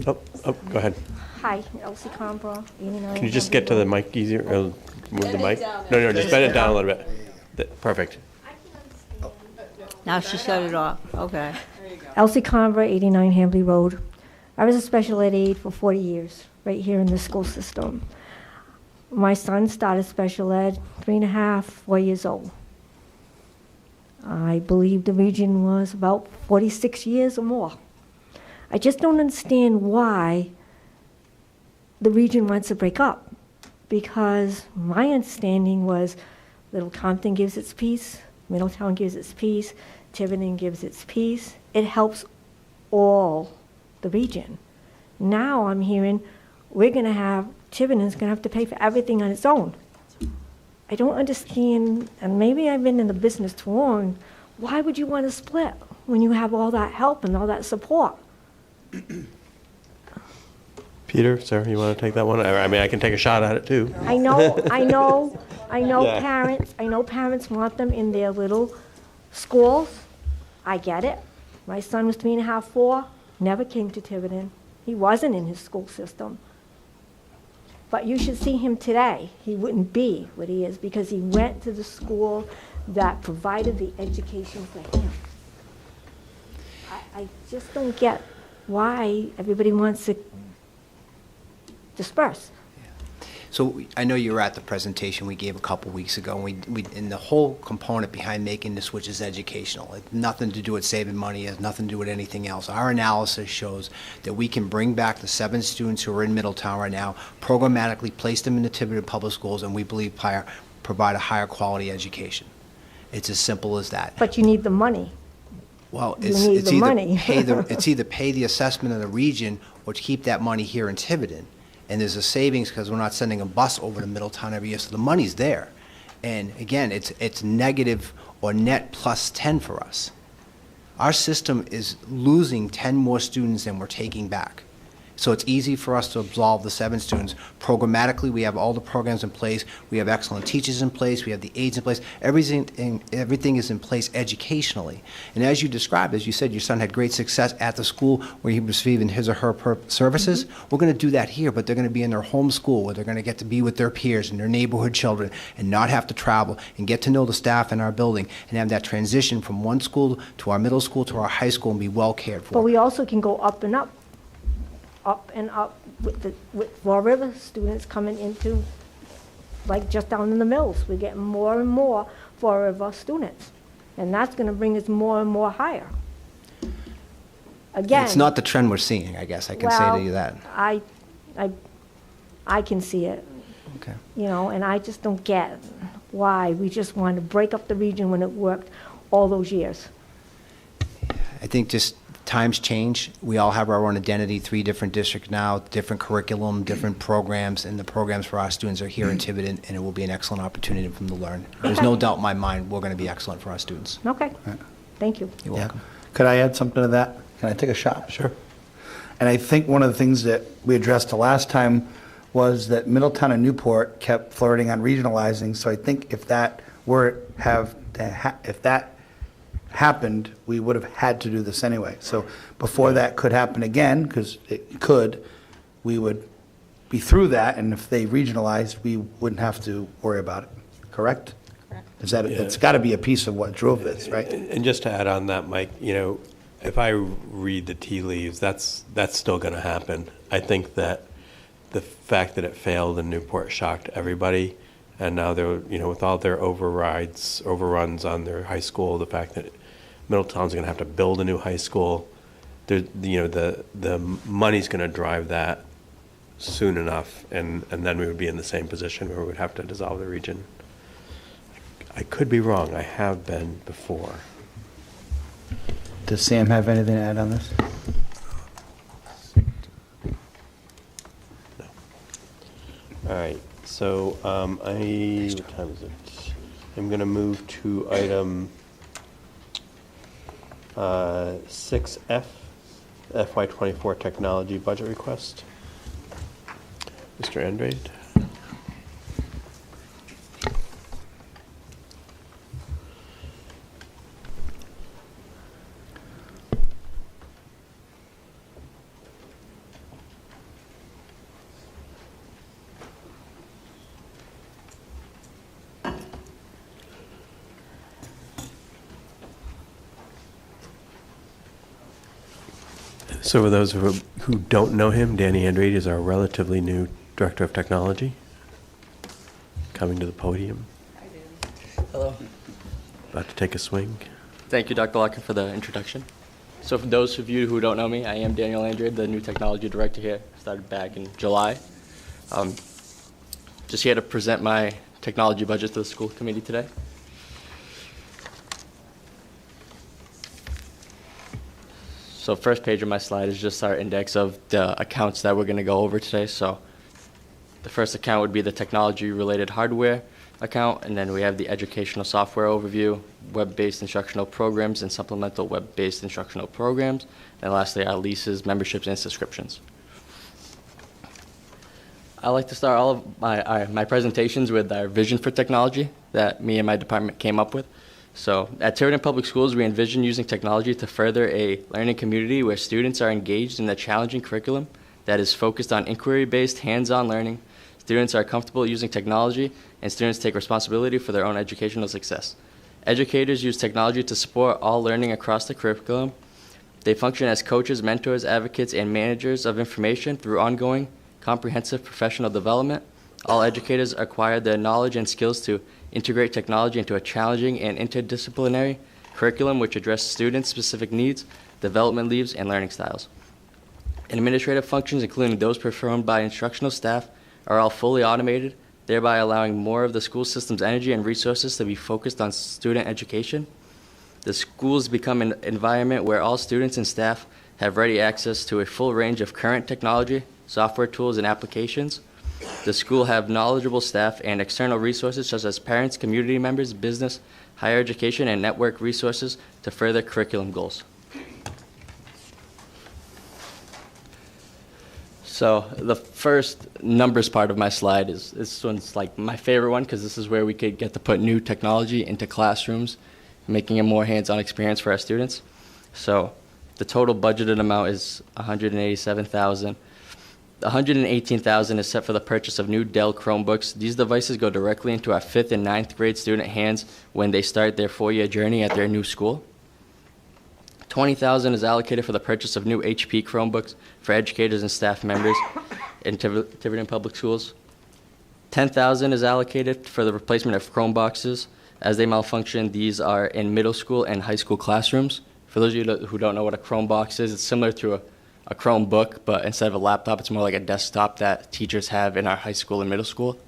Go ahead. Hi, Elsie Combra, 89. Can you just get to the mic easier? Move the mic? No, just bend it down a little bit. Perfect. Now she shut it off, okay. Elsie Combra, 89 Hambley Road. I was a special ed aide for 40 years, right here in the school system. My son started special ed 3.5, 4 years old. I believe the region was about 46 years or more. I just don't understand why the region wants to break up, because my understanding was Little Compton gives its piece, Middletown gives its piece, Tiverton gives its piece. It helps all the region. Now I'm hearing Tiverton's going to have to pay for everything on its own. I don't understand, and maybe I've been in the business too long, why would you want to split when you have all that help and all that support? Peter, Sarah, you want to take that one? I mean, I can take a shot at it too. I know Yeah. parents want them in their little schools. I get it. My son was 3.5, 4, never came to Tiverton. He wasn't in his school system. But you should see him today. He wouldn't be what he is because he went to the school that provided the education for him. I just don't get why everybody wants to disperse. So I know you were at the presentation we gave a couple weeks ago, and the whole component behind making the switch is educational. It's nothing to do with saving money, it has nothing to do with anything else. Our analysis shows that we can bring back the 7 students who are in Middletown right now, programmatically place them in the Tiverton Public Schools, and we believe provide a higher quality education. It's as simple as that. But you need the money. Well, You need it's the money. it's either pay the assessment of the region or to keep that money here in Tiverton. And there's a savings because we're not sending a bus over to Middletown every year, so the money's there. And again, it's negative or net plus 10 for us. Our system is losing 10 more students than we're taking back. So it's easy for us to absolve the 7 students. Programmatically, we have all the programs in place. We have excellent teachers in place. We have the aides in place. Everything is in place educationally. And as you described, as you said, your son had great success at the school where he was receiving his or her services. Mm-hmm. We're going to do that here, but they're going to be in their home school where they're going to get to be with their peers and their neighborhood children and not have to travel and get to know the staff in our building and have that transition from one school to our middle school to our high school and be well cared for. But we also can go up and up with Fall River students coming into, like just down in the mills. We're getting more and more Fall River students. And that's going to bring us more and more higher. Again. It's not the trend we're seeing, I guess I can say to you that. I can see it. Okay. And I just don't get why we just want to break up the region when it worked all those years. I think just times change. We all have our own identity, 3 different districts now, different curriculum, different programs, and the programs for our students are here in Tiverton, and it will be an excellent opportunity for them to learn. There's no doubt in my mind we're going to be excellent for our students. Okay. Thank you. You're welcome. Could I add something to that? Can I take a shot? Sure. And I think one of the things that we addressed the last time was that Middletown and Newport kept flirting on regionalizing. So I think if that happened, we would have had to do this anyway. So before that could happen again, because it could, we would be through that, and if they regionalized, we wouldn't have to worry about it. Correct? Correct. It's got to be a piece of what drove this, right? And just to add on that, Mike, if I read the tea leaves, that's still going to happen. I think that the fact that it failed in Newport shocked everybody, and now they're, with all their overruns on their high school, the fact that Middletown's going to have to build a new high school, the money's going to drive that soon enough, and then we would be in the same position where we would have to dissolve the region. I could be wrong. I have been before. Does Sam have anything to add on this? All right, so what time is it? I'm going to move to item 6F, FY24 technology budget request. Mr. Andrade? So for those who don't know him, Danny Andrade is our relatively new Director of Technology. Coming to the podium. Hello. About to take a swing. Thank you, Dr. Larkin, for the introduction. So for those of you who don't know me, I am Daniel Andrade, the new Technology Director here. Started back in July. Just here to present my technology budget to the school committee today. So first page of my slide is just our index of the accounts that we're going to go over today. So the first account would be the technology-related hardware account, and then we have the educational software overview, web-based instructional programs, and supplemental web-based instructional programs, and lastly, our leases, memberships, and subscriptions. I like to start all of my presentations with our vision for technology that me and my department came up with. So at Tiverton Public Schools, we envision using technology to further a learning community where students are engaged in a challenging curriculum that is focused on inquiry-based, hands-on learning. Students are comfortable using technology, and students take responsibility for their own educational success. Educators use technology to support all learning across the curriculum. They function as coaches, mentors, advocates, and managers of information through ongoing, comprehensive professional development. All educators acquire the knowledge and skills to integrate technology into a challenging and interdisciplinary curriculum which addresses students' specific needs, development needs, and learning styles. Administrative functions, including those performed by instructional staff, are all fully automated, thereby allowing more of the school system's energy and resources to be focused on student education. The schools become an environment where all students and staff have ready access to a full range of current technology, software tools, and applications. The school have knowledgeable staff and external resources such as parents, community members, business, higher education, and network resources to further curriculum goals. So the first numbers part of my slide is this one's like my favorite one because this is where we could get to put new technology into classrooms, making a more hands-on experience for our students. So the total budgeted amount is $187,000. $118,000 is set for the purchase of new Dell Chromebooks. These devices go directly into our 5th and 9th grade student hands when they start their 4-year journey at their new school. $20,000 is allocated for the purchase of new HP Chromebooks for educators and staff members in Tiverton Public Schools. $10,000 is allocated for the replacement of Chromeboxes. As they malfunction, these are in middle school and high school classrooms. For those of you who don't know what a Chromebox is, it's similar to a Chromebook, but instead of a laptop, it's more like a desktop that teachers have in our high school and middle school.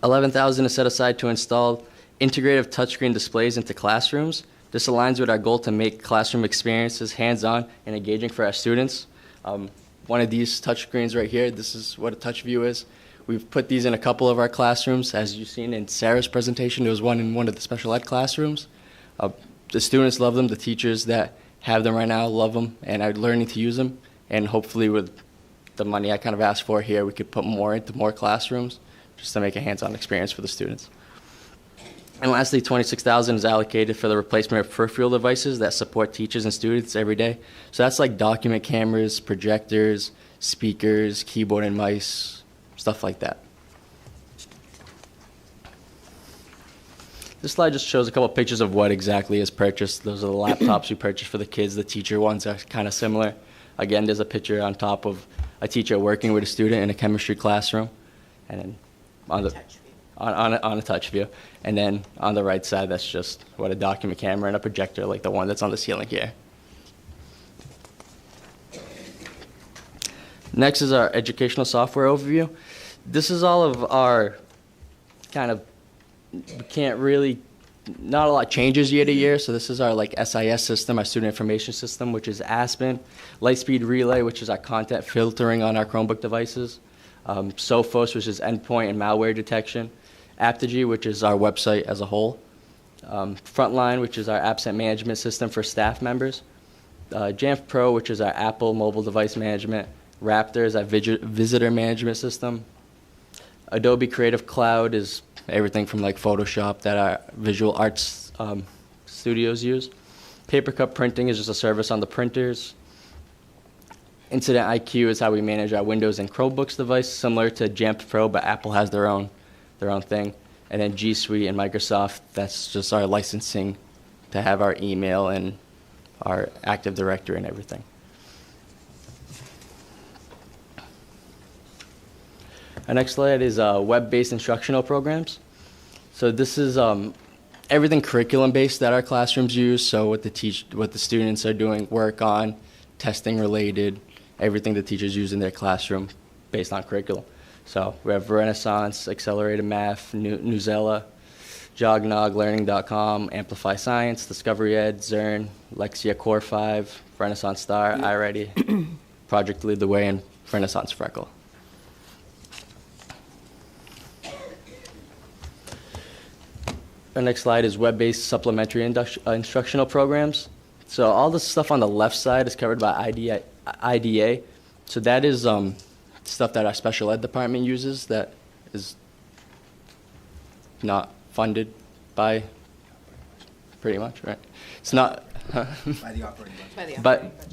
$11,000 is set aside to install integrative touchscreen displays into classrooms. This aligns with our goal to make classroom experiences hands-on and engaging for our students. One of these touchscreens right here, this is what a touch view is. We've put these in a couple of our classrooms. As you've seen in Sarah's presentation, there was one in one of the special ed classrooms. The students love them. The teachers that have them right now love them and are learning to use them. And hopefully with the money I kind of asked for here, we could put more into more classrooms just to make a hands-on experience for the students. And lastly, $26,000 is allocated for the replacement of peripheral devices that support teachers and students every day. So that's like document cameras, projectors, speakers, keyboard and mice, stuff like that. This slide just shows a couple of pictures of what exactly is purchased. Those are the laptops we purchased for the kids. The teacher ones are kind of similar. Again, there's a picture on top of a teacher working with a student in a chemistry classroom, and then on a touch view. And then on the right side, that's just what a document camera and a projector like the one that's on the ceiling here. Next is our educational software overview. This is all of our kind of, we can't really not a lot changes year to year. So this is our like SIS system, our student information system, which is Aspen. Lightspeed Relay, which is our content filtering on our Chromebook devices. Sophos, which is endpoint and malware detection. Aptogee, which is our website as a whole. Frontline, which is our absent management system for staff members. Jamf Pro, which is our Apple mobile device management. Raptor is our visitor management system. Adobe Creative Cloud is everything from like Photoshop that our visual arts studios use. Papercup Printing is just a service on the printers. Incident IQ is how we manage our Windows and Chromebooks device, similar to Jamf Pro, but Apple has their own thing. And then G Suite and Microsoft, that's just our licensing to have our email and our Active Directory and everything. Our next slide is web-based instructional programs. So this is everything curriculum-based that our classrooms use. So what the students are doing work on, testing related, everything the teachers use in their classroom based on curriculum. So we have Renaissance, Accelerated Math, Newsella, Jognog, Learning.com, Amplify Science, Discovery Ed, Zern, Lexia Core 5, Renaissance Star, iReady, Project Lead the Way, and Renaissance Freckle. Our next slide is web-based supplementary instructional programs. So all this stuff on the left side is covered by IDA. So that is stuff that our special ed department uses that is not funded by, pretty much, right? It's not. By the operating budget.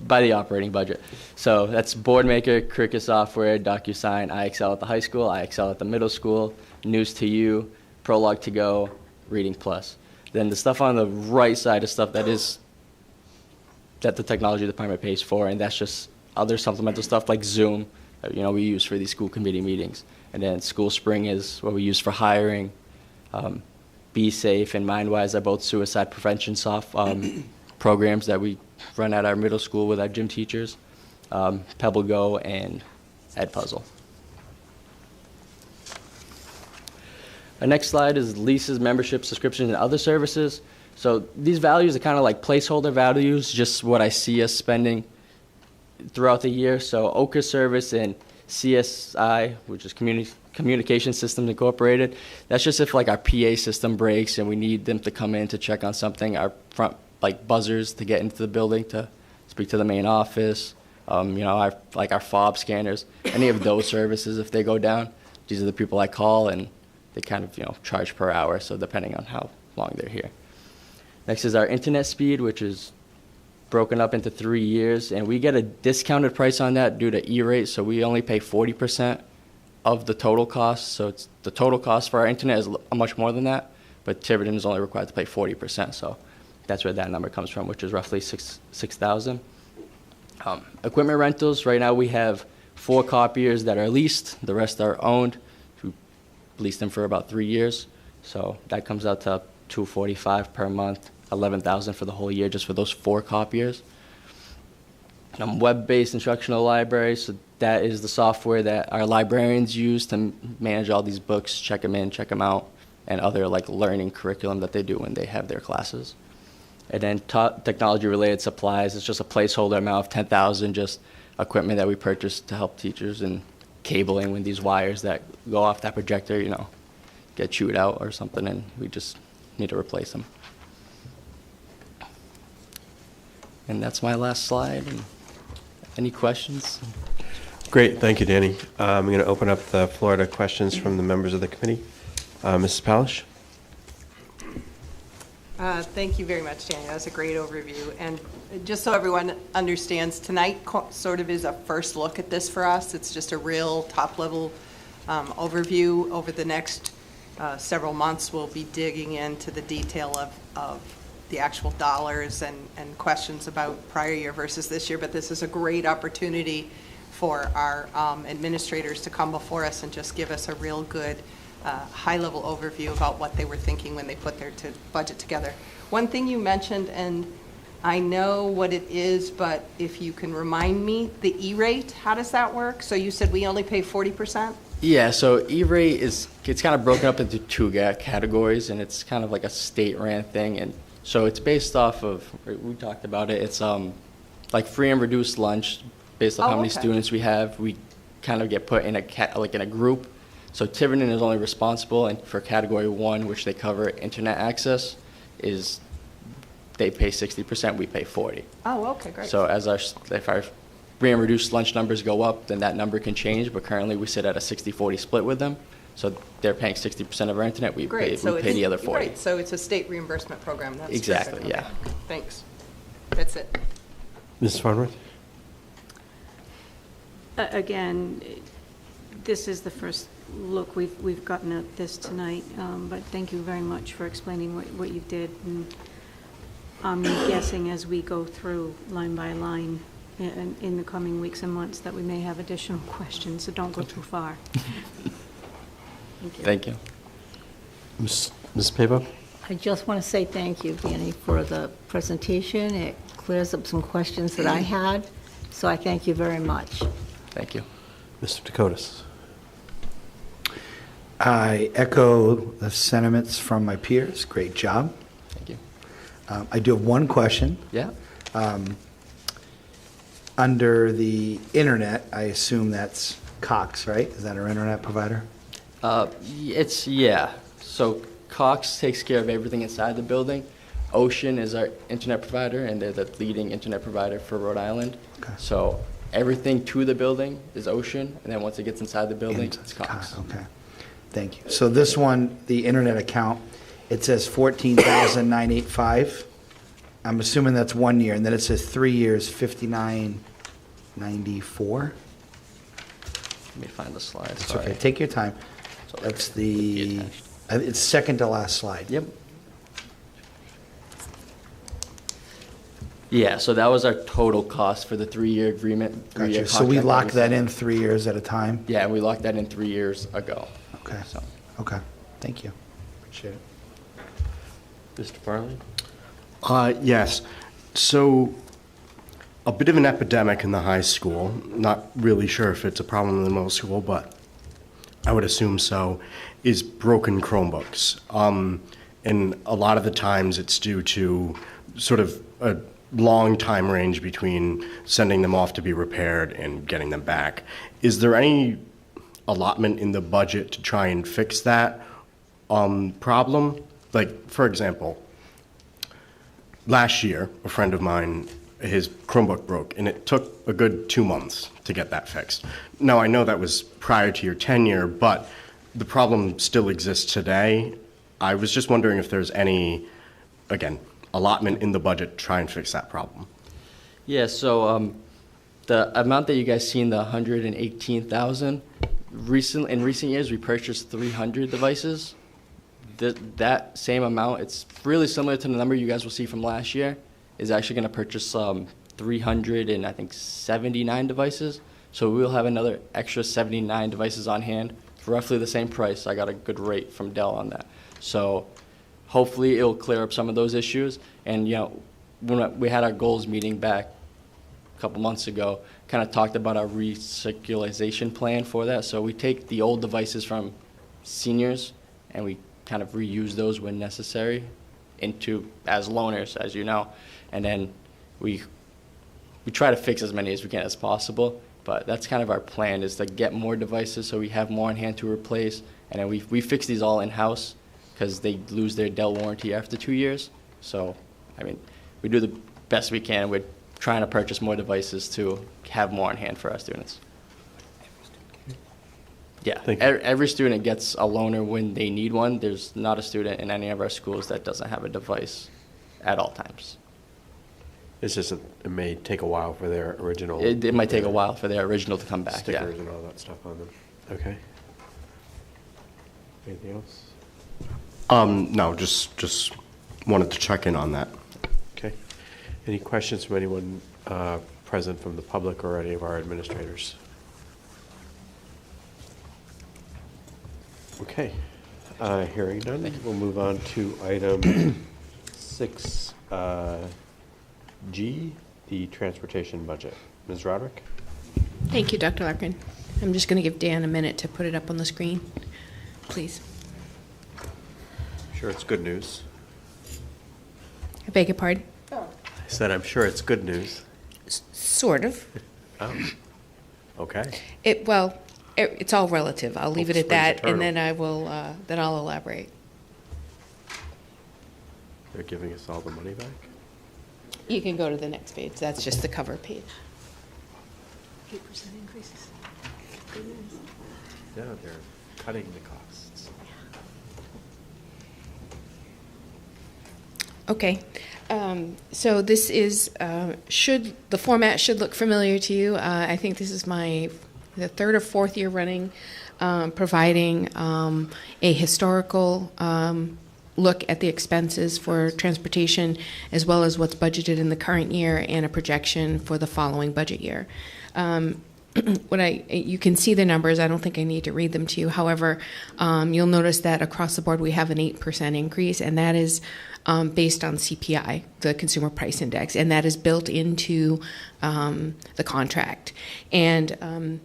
By the operating budget. So that's BoardMaker, Cricut Software, DocuSign, iExcel at the high school, iExcel at the middle school, News to You, Prolog to Go, Reading Plus. Then the stuff on the right side is stuff that the technology department pays for, and that's just other supplemental stuff like Zoom, we use for these school committee meetings. And then School Spring is what we use for hiring. Be Safe and MindWise are both suicide prevention programs that we run at our middle school with our gym teachers. Pebble Go and Edpuzzle. Our next slide is leases, memberships, subscriptions, and other services. So these values are kind of like placeholder values, just what I see us spending throughout the year. So OCA service and CSI, which is Communication Systems Incorporated, that's just if like our PA system breaks and we need them to come in to check on something, our front like buzzers to get into the building to speak to the main office, our fob scanners, any of those services if they go down, these are the people I call, and they kind of charge per hour, so depending on how long they're here. Next is our internet speed, which is broken up into 3 years, and we get a discounted price on that due to E-rate, so we only pay 40% of the total cost. So it's the total cost for our internet is much more than that, but Tiverton is only required to pay 40%, so that's where that number comes from, which is roughly $6,000. Equipment rentals, right now we have 4 copiers that are leased, the rest are owned. We lease them for about 3 years, so that comes out to $245 per month, $11,000 for the whole year just for those 4 copiers. Web-based instructional libraries, so that is the software that our librarians use to manage all these books, check them in, check them out, and other like learning curriculum that they do when they have their classes. And then technology-related supplies, it's just a placeholder amount of $10,000, just equipment that we purchase to help teachers, and cabling when these wires that go off that projector, get chewed out or something, and we just need to replace them. And that's my last slide. And any questions? Great, thank you, Danny. I'm going to open up the floor to questions from the members of the committee. Mrs. Palish? Thank you very much, Danny. That was a great overview. And just so everyone understands, tonight sort of is a first look at this for us. It's just a real top-level overview. Over the next several months, we'll be digging into the detail of the actual dollars and questions about prior year versus this year. But this is a great opportunity for our administrators to come before us and just give us a real good high-level overview about what they were thinking when they put their budget together. One thing you mentioned, and I know what it is, but if you can remind me, the E-rate, how does that work? So you said we only pay 40%? Yeah, so E-rate it's kind of broken up into two categories, and it's kind of like a state-ran thing. And so it's based off of, we talked about it, it's like free and reduced lunch based off how many students we have. We kind of get put in in a group. So Tiverton is only responsible, and for category 1, which they cover internet access, is they pay 60%, we pay 40%. Oh, okay, great. So if our free and reduced lunch numbers go up, then that number can change, but currently we sit at a 60-40 split with them. So they're paying 60% of our internet, we pay the other 40%. Great, so it's a state reimbursement program. That's Exactly, terrific. yeah. Okay, thanks. That's it. Mrs. Farnworth? Again, this is the first look we've gotten at this tonight, but thank you very much for explaining what you did. And I'm guessing as we go through line by line in the coming weeks and months that we may have additional questions, so don't go too far. Thank you. Thank you. Ms. Pavo? I just want to say thank you, Danny, for the presentation. It clears up some questions that I had, so I thank you very much. Thank you. Mr. Dakotas? I echo the sentiments from my peers. Great job. Thank you. I do have one question. Yeah. Under the internet, I assume that's Cox, right? Is that our internet provider? Yeah. So Cox takes care of everything inside the building. Ocean is our internet provider, and they're the leading internet provider for Rhode Island. Okay. So everything to the building is Ocean, and then once it gets inside the building, it's Cox. Okay. Thank you. So this one, the internet account, it says $14,985. I'm assuming that's 1 year, and then it says 3 years, $59.94. Let me find the slide. It's Sorry. okay. Take your time. That's it's second to last slide. Yep. Yeah, so that was our total cost for the 3-year agreement. Gotcha. So we locked that in 3 years at a time? Yeah, we locked that in 3 years ago. Okay. So. Okay. Thank you. Appreciate it. Mr. Farley? Yes. So, a bit of an epidemic in the high school. Not really sure if it's a problem in the middle school, but I would assume so, is broken Chromebooks. And a lot of the times it's due to sort of a long time range between sending them off to be repaired and getting them back. Is there any allotment in the budget to try and fix that problem? Like, for example, last year, a friend of mine, his Chromebook broke, and it took a good 2 months to get that fixed. Now, I know that was prior to your tenure, but the problem still exists today. I was just wondering if there's any, again, allotment in the budget to try and fix that problem. Yeah, so the amount that you guys seen, the $118,000, in recent years we purchased 300 devices. That same amount, it's really similar to the number you guys will see from last year, is actually going to purchase 379 devices. So we will have another extra 79 devices on hand for roughly the same price. I got a good rate from Dell on that. So hopefully it'll clear up some of those issues. And, you know, when we had our goals meeting back a couple months ago, kind of talked about our recirculation plan for that. So we take the old devices from seniors and we kind of reuse those when necessary as loaners, as you know. And then we try to fix as many as we can as possible. But that's kind of our plan, is to get more devices so we have more on hand to replace. And then we fix these all in-house because they lose their Dell warranty after 2 years. So, I mean, we do the best we can. We're trying to purchase more devices to have more on hand for our students. Yeah, every student gets a loaner when they need one. There's not a student in any of our schools that doesn't have a device at all times. It's just it may take a while for their original. It might take a while for their original to come back. Stickers and all that stuff on them. Okay. Anything else? No, just wanted to check in on that. Okay. Any questions from anyone present from the public or any of our administrators? Okay. Hearing none, we'll move on to item 6G, the transportation budget. Ms. Roderick? Thank you, Dr. Larkin. I'm just going to give Dan a minute to put it up on the screen, please. Sure, it's good news. I beg your pardon? I said, I'm sure it's good news. Sort of. Oh, okay. It's all relative. I'll leave it at Springs that, eternal. and then I'll elaborate. They're giving us all the money back? You can go to the next page. That's just the cover page. 8% increases. Good news. Yeah, they're cutting the costs. Okay. So this is, the format should look familiar to you. I think this is the third or fourth year running, providing a historical look at the expenses for transportation, as well as what's budgeted in the current year and a projection for the following budget year. You can see the numbers. I don't think I need to read them to you. However, you'll notice that across the board we have an 8% increase, and that is based on CPI, the Consumer Price Index, and that is built into the contract. And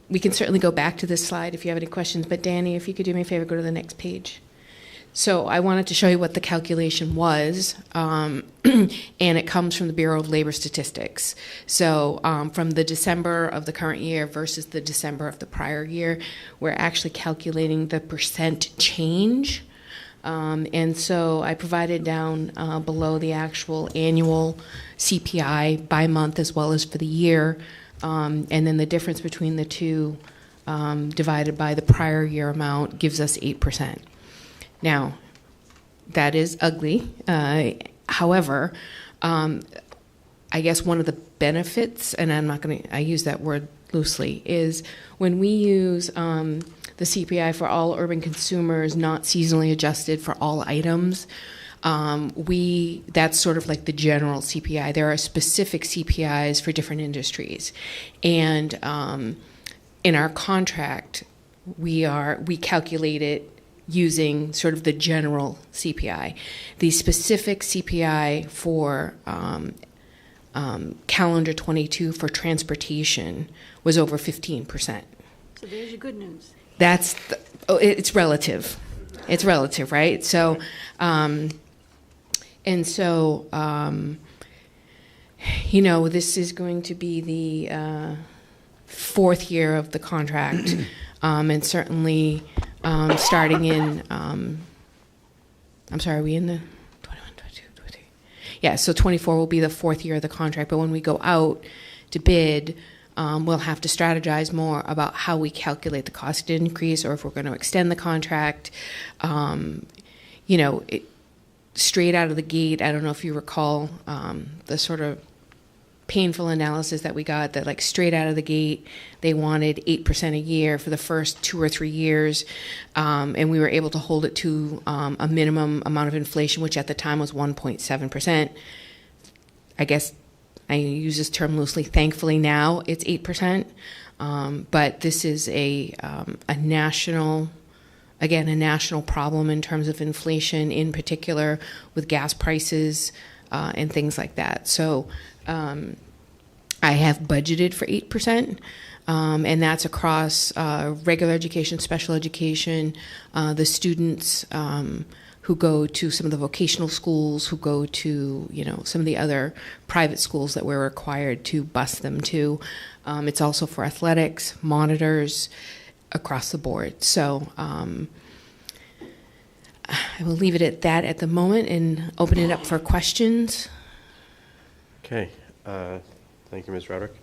we can certainly go back to this slide if you have any questions, but Danny, if you could do me a favor, go to the next page. So I wanted to show you what the calculation was, and it comes from the Bureau of Labor Statistics. So from the December of the current year versus the December of the prior year, we're actually calculating the percent change. And so I provided down below the actual annual CPI by month as well as for the year, and then the difference between the two divided by the prior year amount gives us 8%. Now, that is ugly. However, I guess one of the benefits, and I use that word loosely, is when we use the CPI for all urban consumers, not seasonally adjusted for all items, that's sort of like the general CPI. There are specific CPIs for different industries. And in our contract, we calculate it using sort of the general CPI. The specific CPI for calendar 22 for transportation was over 15%. So there's your good news. It's relative. It's relative, right? So, this is going to be the fourth year of the contract, and certainly starting in, are we in the 21, 22, 23? Yeah, so 24 will be the fourth year of the contract, but when we go out to bid, we'll have to strategize more about how we calculate the cost increase, or if we're going to extend the contract. Straight out of the gate, I don't know if you recall the sort of painful analysis that we got, that like straight out of the gate, they wanted 8% a year for the first 2 or 3 years, and we were able to hold it to a minimum amount of inflation, which at the time was 1.7%. I guess I use this term loosely. Thankfully now it's 8%, but this is a national problem in terms of inflation, in particular with gas prices and things like that. So I have budgeted for 8%, and that's across regular education, special education, the students who go to some of the vocational schools, who go to some of the other private schools that we're required to bus them to. It's also for athletics, monitors, across the board. So I will leave it at that at the moment and open it up for questions. Okay. Thank you, Ms. Roderick.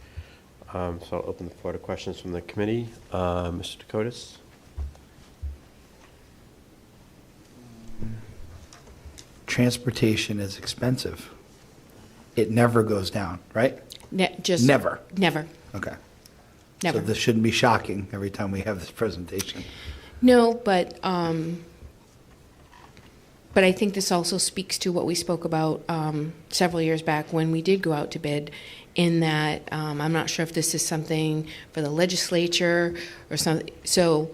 So I'll open the floor to questions from the committee. Mr. Dakotas? Transportation is expensive. It never goes down, right? Never. Never. Okay. Never. So this shouldn't be shocking every time we have this presentation. No, but I think this also speaks to what we spoke about several years back when we did go out to bid, in that I'm not sure if this is something for the legislature or something. So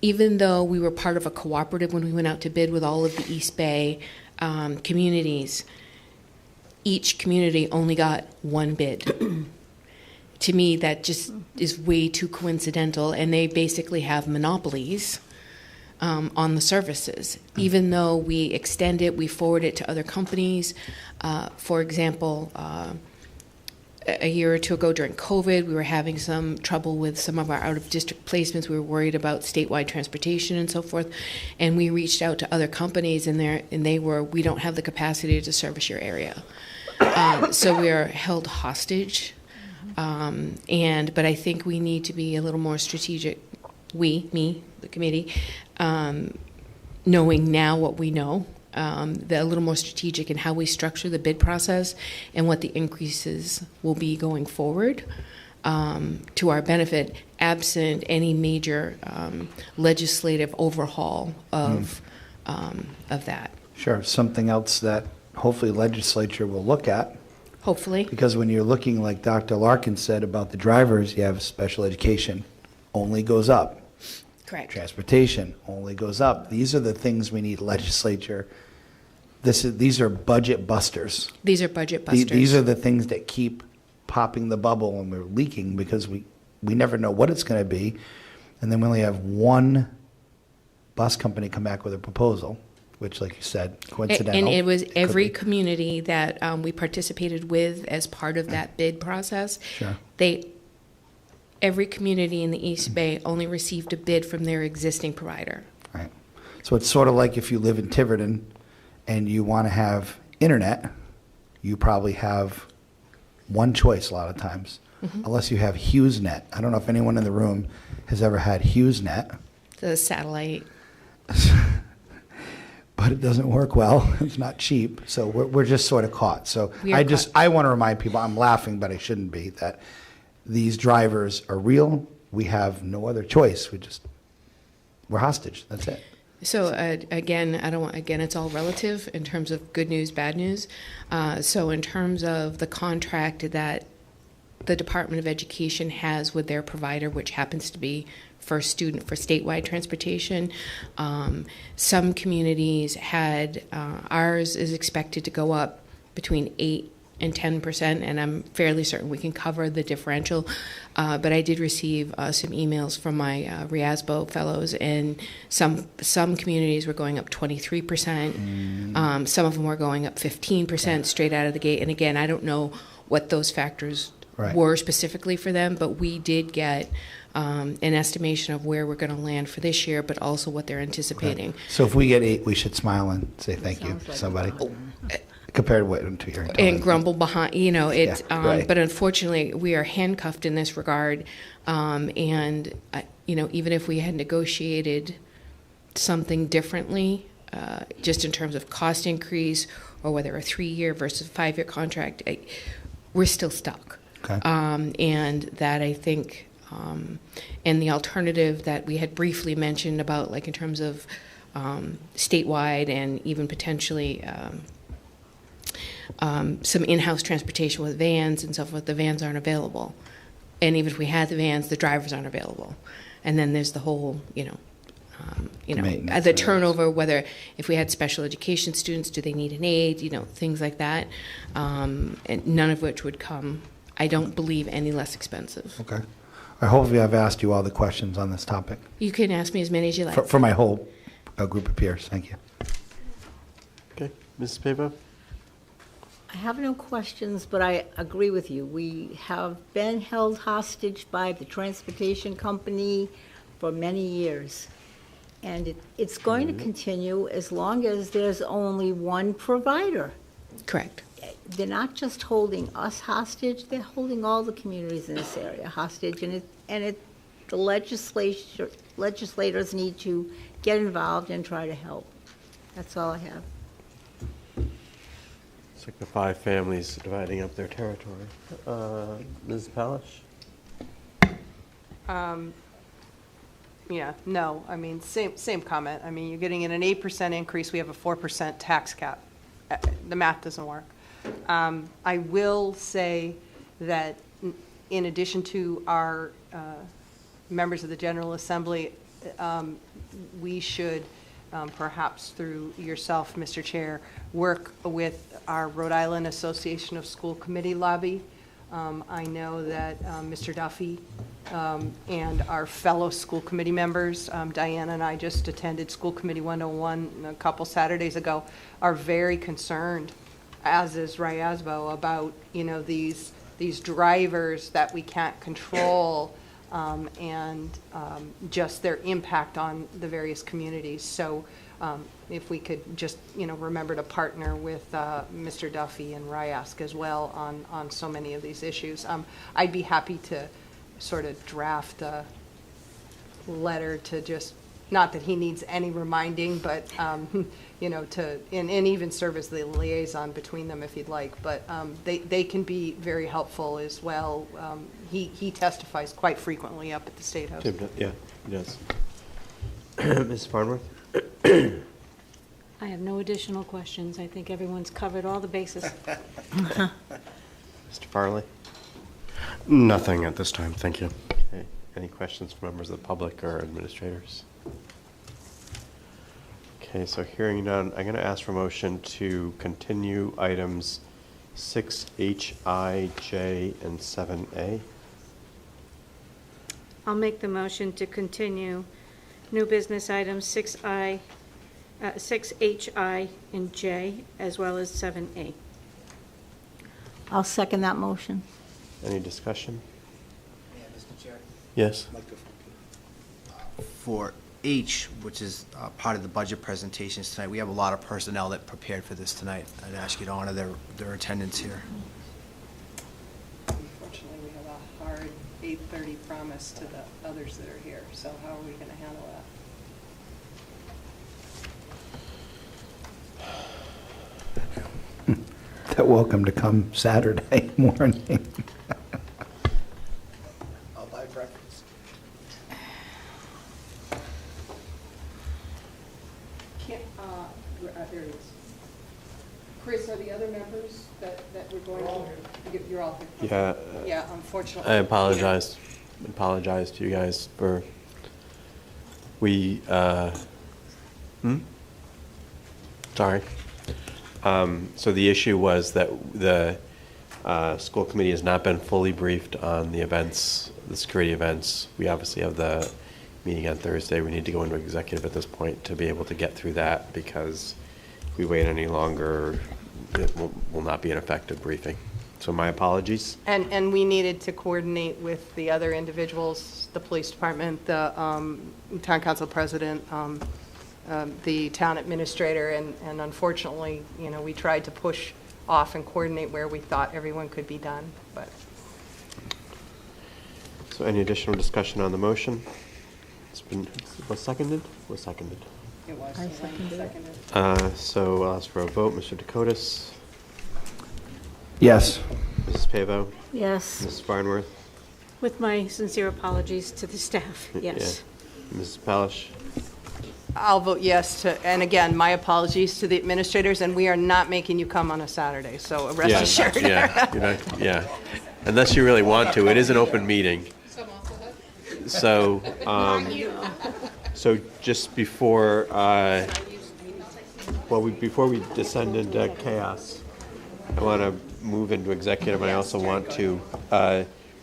even though we were part of a cooperative when we went out to bid with all of the East Bay communities, each community only got one bid. to me, that just is way too coincidental, and they basically have monopolies on the services. Even though we extend it, we forward it to other companies. For example, a year or two ago during COVID, we were having some trouble with some of our out-of-district placements. We were worried about statewide transportation and so forth, and we reached out to other companies, and they were, we don't have the capacity to service your area. So we are held hostage. But I think we need to be a little more strategic, me, the committee, knowing now what we know, a little more strategic in how we structure the bid process and what the increases will be going forward to our benefit, absent any major legislative overhaul of that. Sure, something else that hopefully legislature will look at. Hopefully. Because when you're looking, like Dr. Larkin said about the drivers, you have special education, only goes up. Correct. Transportation only goes up. These are the things we need legislature. These are budget busters. These are budget busters. These are the things that keep popping the bubble and we're leaking because we never know what it's going to be. And then we only have one bus company come back with a proposal, which, like you said, coincidental. And it was every community that we participated with as part of that bid process. Sure. Every community in the East Bay only received a bid from their existing provider. Right. So it's sort of like if you live in Tiverton and you want to have internet, you probably have one choice a lot of times, unless you have HughesNet. I don't know if anyone in the room has ever had HughesNet. The satellite. But it doesn't work well. It's not cheap. So we're just sort of caught. So caught. I want to remind people, I'm laughing, but I shouldn't be, that these drivers are real. We have no other choice. We're hostage. That's it. So again, it's all relative in terms of good news, bad news. So in terms of the contract that the Department of Education has with their provider, which happens to be First Student for statewide transportation, some communities had, ours is expected to go up between 8 and 10%, and I'm fairly certain we can cover the differential. But I did receive some emails from my RIASBO fellows, and some communities were going up 23%. Some of them were going up 15% straight out of the gate. And again, I don't know what those factors were specifically for them, but we did get an estimation of where we're going to land for this year, but also what they're anticipating. Okay. So if we get 8, we should smile and say thank you to somebody. Compared to your and grumble behind, but unfortunately we are handcuffed in this regard, and even if we had negotiated something differently, just in terms of cost increase or whether a 3-year versus 5-year contract, we're still stuck. Okay. And that I think, and the alternative that we had briefly mentioned about, like in terms of statewide and even potentially some in-house transportation with vans and so forth, the vans aren't available. And even if we had the vans, the drivers aren't available. And then there's the whole, the turnover, whether if we had special education students, do they need an aid, things like that. And none of which would come, I don't believe, any less expensive. Okay. I hope I've asked you all the questions on this topic. You can ask me as many as you like. For my whole group of peers. Thank you. Okay. Mrs. Pavo? I have no questions, but I agree with you. We have been held hostage by the transportation company for many years. And it's going to continue as long as there's only one provider. Correct. They're not just holding us hostage, they're holding all the communities in this area hostage. And the legislators need to get involved and try to help. That's all I have. It's like the 5 families dividing up their territory. Ms. Palish? No, same comment. You're getting an 8% increase, we have a 4% tax cap. The math doesn't work. I will say that in addition to our members of the General Assembly, we should perhaps through yourself, Mr. Chair, work with our Rhode Island Association of School Committee lobby I know that Mr. Duffy and our fellow school committee members, Diana and I just attended School Committee 101 a couple Saturdays ago, are very concerned, as is Ryasbo, about, these drivers that we can't control, and just their impact on the various communities. So if we could just, remember to partner with Mr. Duffy and Ryask as well on so many of these issues. I'd be happy to sort of draft a letter to just, not that he needs any reminding, but, and even serve as the liaison between them if you'd like. But they can be very helpful as well. He testifies quite frequently up at the State House. Yeah, he does. Ms. Farnworth? I have no additional questions. I think everyone's covered all the bases. Mr. Farley? Nothing at this time, thank you. Okay. Any questions from members of the public or administrators? Okay, so hearing none, I'm going to ask for motion to continue items 6H, I, J, and 7A. I'll make the motion to continue new business items 6H, I, and J, as well as 7A. I'll second that motion. Any discussion? Yeah, Mr. Chair. Yes. For H, which is part of the budget presentations tonight, we have a lot of personnel that prepared for this tonight. I'd ask you to honor their attendance here. Unfortunately, we have a hard 8:30 promise to the others that are here, so how are we going to handle that? They're welcome to come Saturday morning. I'll buy breakfast. There it is. Chris, are the other members that we're going to? You're all here. Yeah. Yeah, unfortunately. I apologize to you guys for, sorry. So the issue was that the school committee has not been fully briefed on the events, the security events. We obviously have the meeting on Thursday. We need to go into executive at this point to be able to get through that, because if we wait any longer, it will not be an effective briefing. So my apologies. And we needed to coordinate with the other individuals, the police department, the town council president, the town administrator, and unfortunately, we tried to push off and coordinate where we thought everyone could be done, but. So any additional discussion on the motion? Was seconded? Was seconded. It was. I seconded it. So I'll ask for a vote. Mr. Dakotas? Yes. Mrs. Pavo? Yes. Mrs. Farnworth? With my sincere apologies to the staff, yes. Yeah. Mrs. Palish? I'll vote yes to, and again, my apologies to the administrators, and we are not making you come on a Saturday, so rest assured. Yeah. Unless you really want to. It is an open meeting. So, so just before, before we descend into chaos, I want to move into executive, and I also want to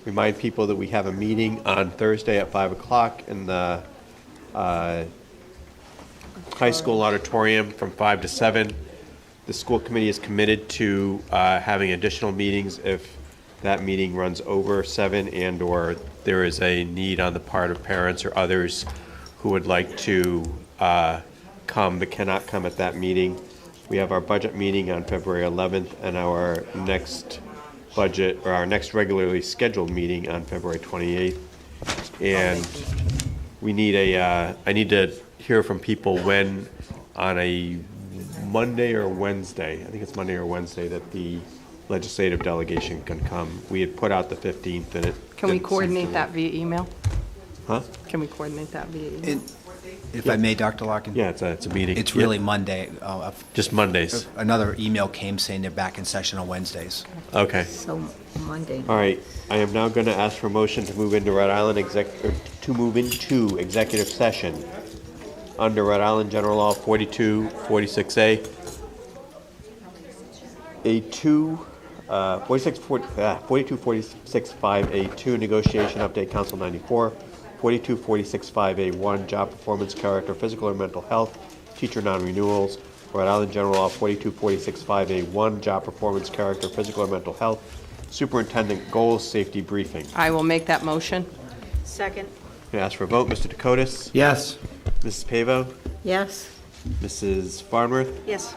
remind people that we have a meeting on Thursday at 5 o'clock in the high school auditorium from 5 to 7. The school committee is committed to having additional meetings if that meeting runs over 7 and/or there is a need on the part of parents or others who would like to come but cannot come at that meeting. We have our budget meeting on February 11th and our next budget, or our next regularly scheduled meeting on February 28th. And we need I need to hear from people when on a Monday or Wednesday, I think it's Monday or Wednesday, that the legislative delegation can come. We had put out the 15th, and it Can we didn't seem coordinate to- that via email? Huh? Can we coordinate that via email? If I may, Dr. Larkin? Yeah, it's a meeting. It's Yeah. really Monday. Just Mondays. Another email came saying they're back in session on Wednesdays. Okay. So Monday. All right. I am now going to ask for a motion to move into Rhode Island executive session under Rhode Island General Law 4246A. A 2 42465A2, negotiation update, Council 94. 42465A1, job performance, character, physical or mental health, teacher non-renewals. Rhode Island General Law 42465A1, job performance, character, physical or mental health, superintendent goals, safety briefing. I will make that motion. Second. Can I ask for a vote? Mr. Dakotas? Yes. Mrs. Pavo? Yes. Mrs. Farnworth? Yes.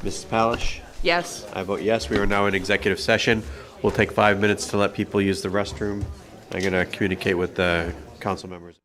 Mrs. Palish? Yes. I vote yes. We are now in executive session. We'll take 5 minutes to let people use the restroom. I'm going to communicate with the council members.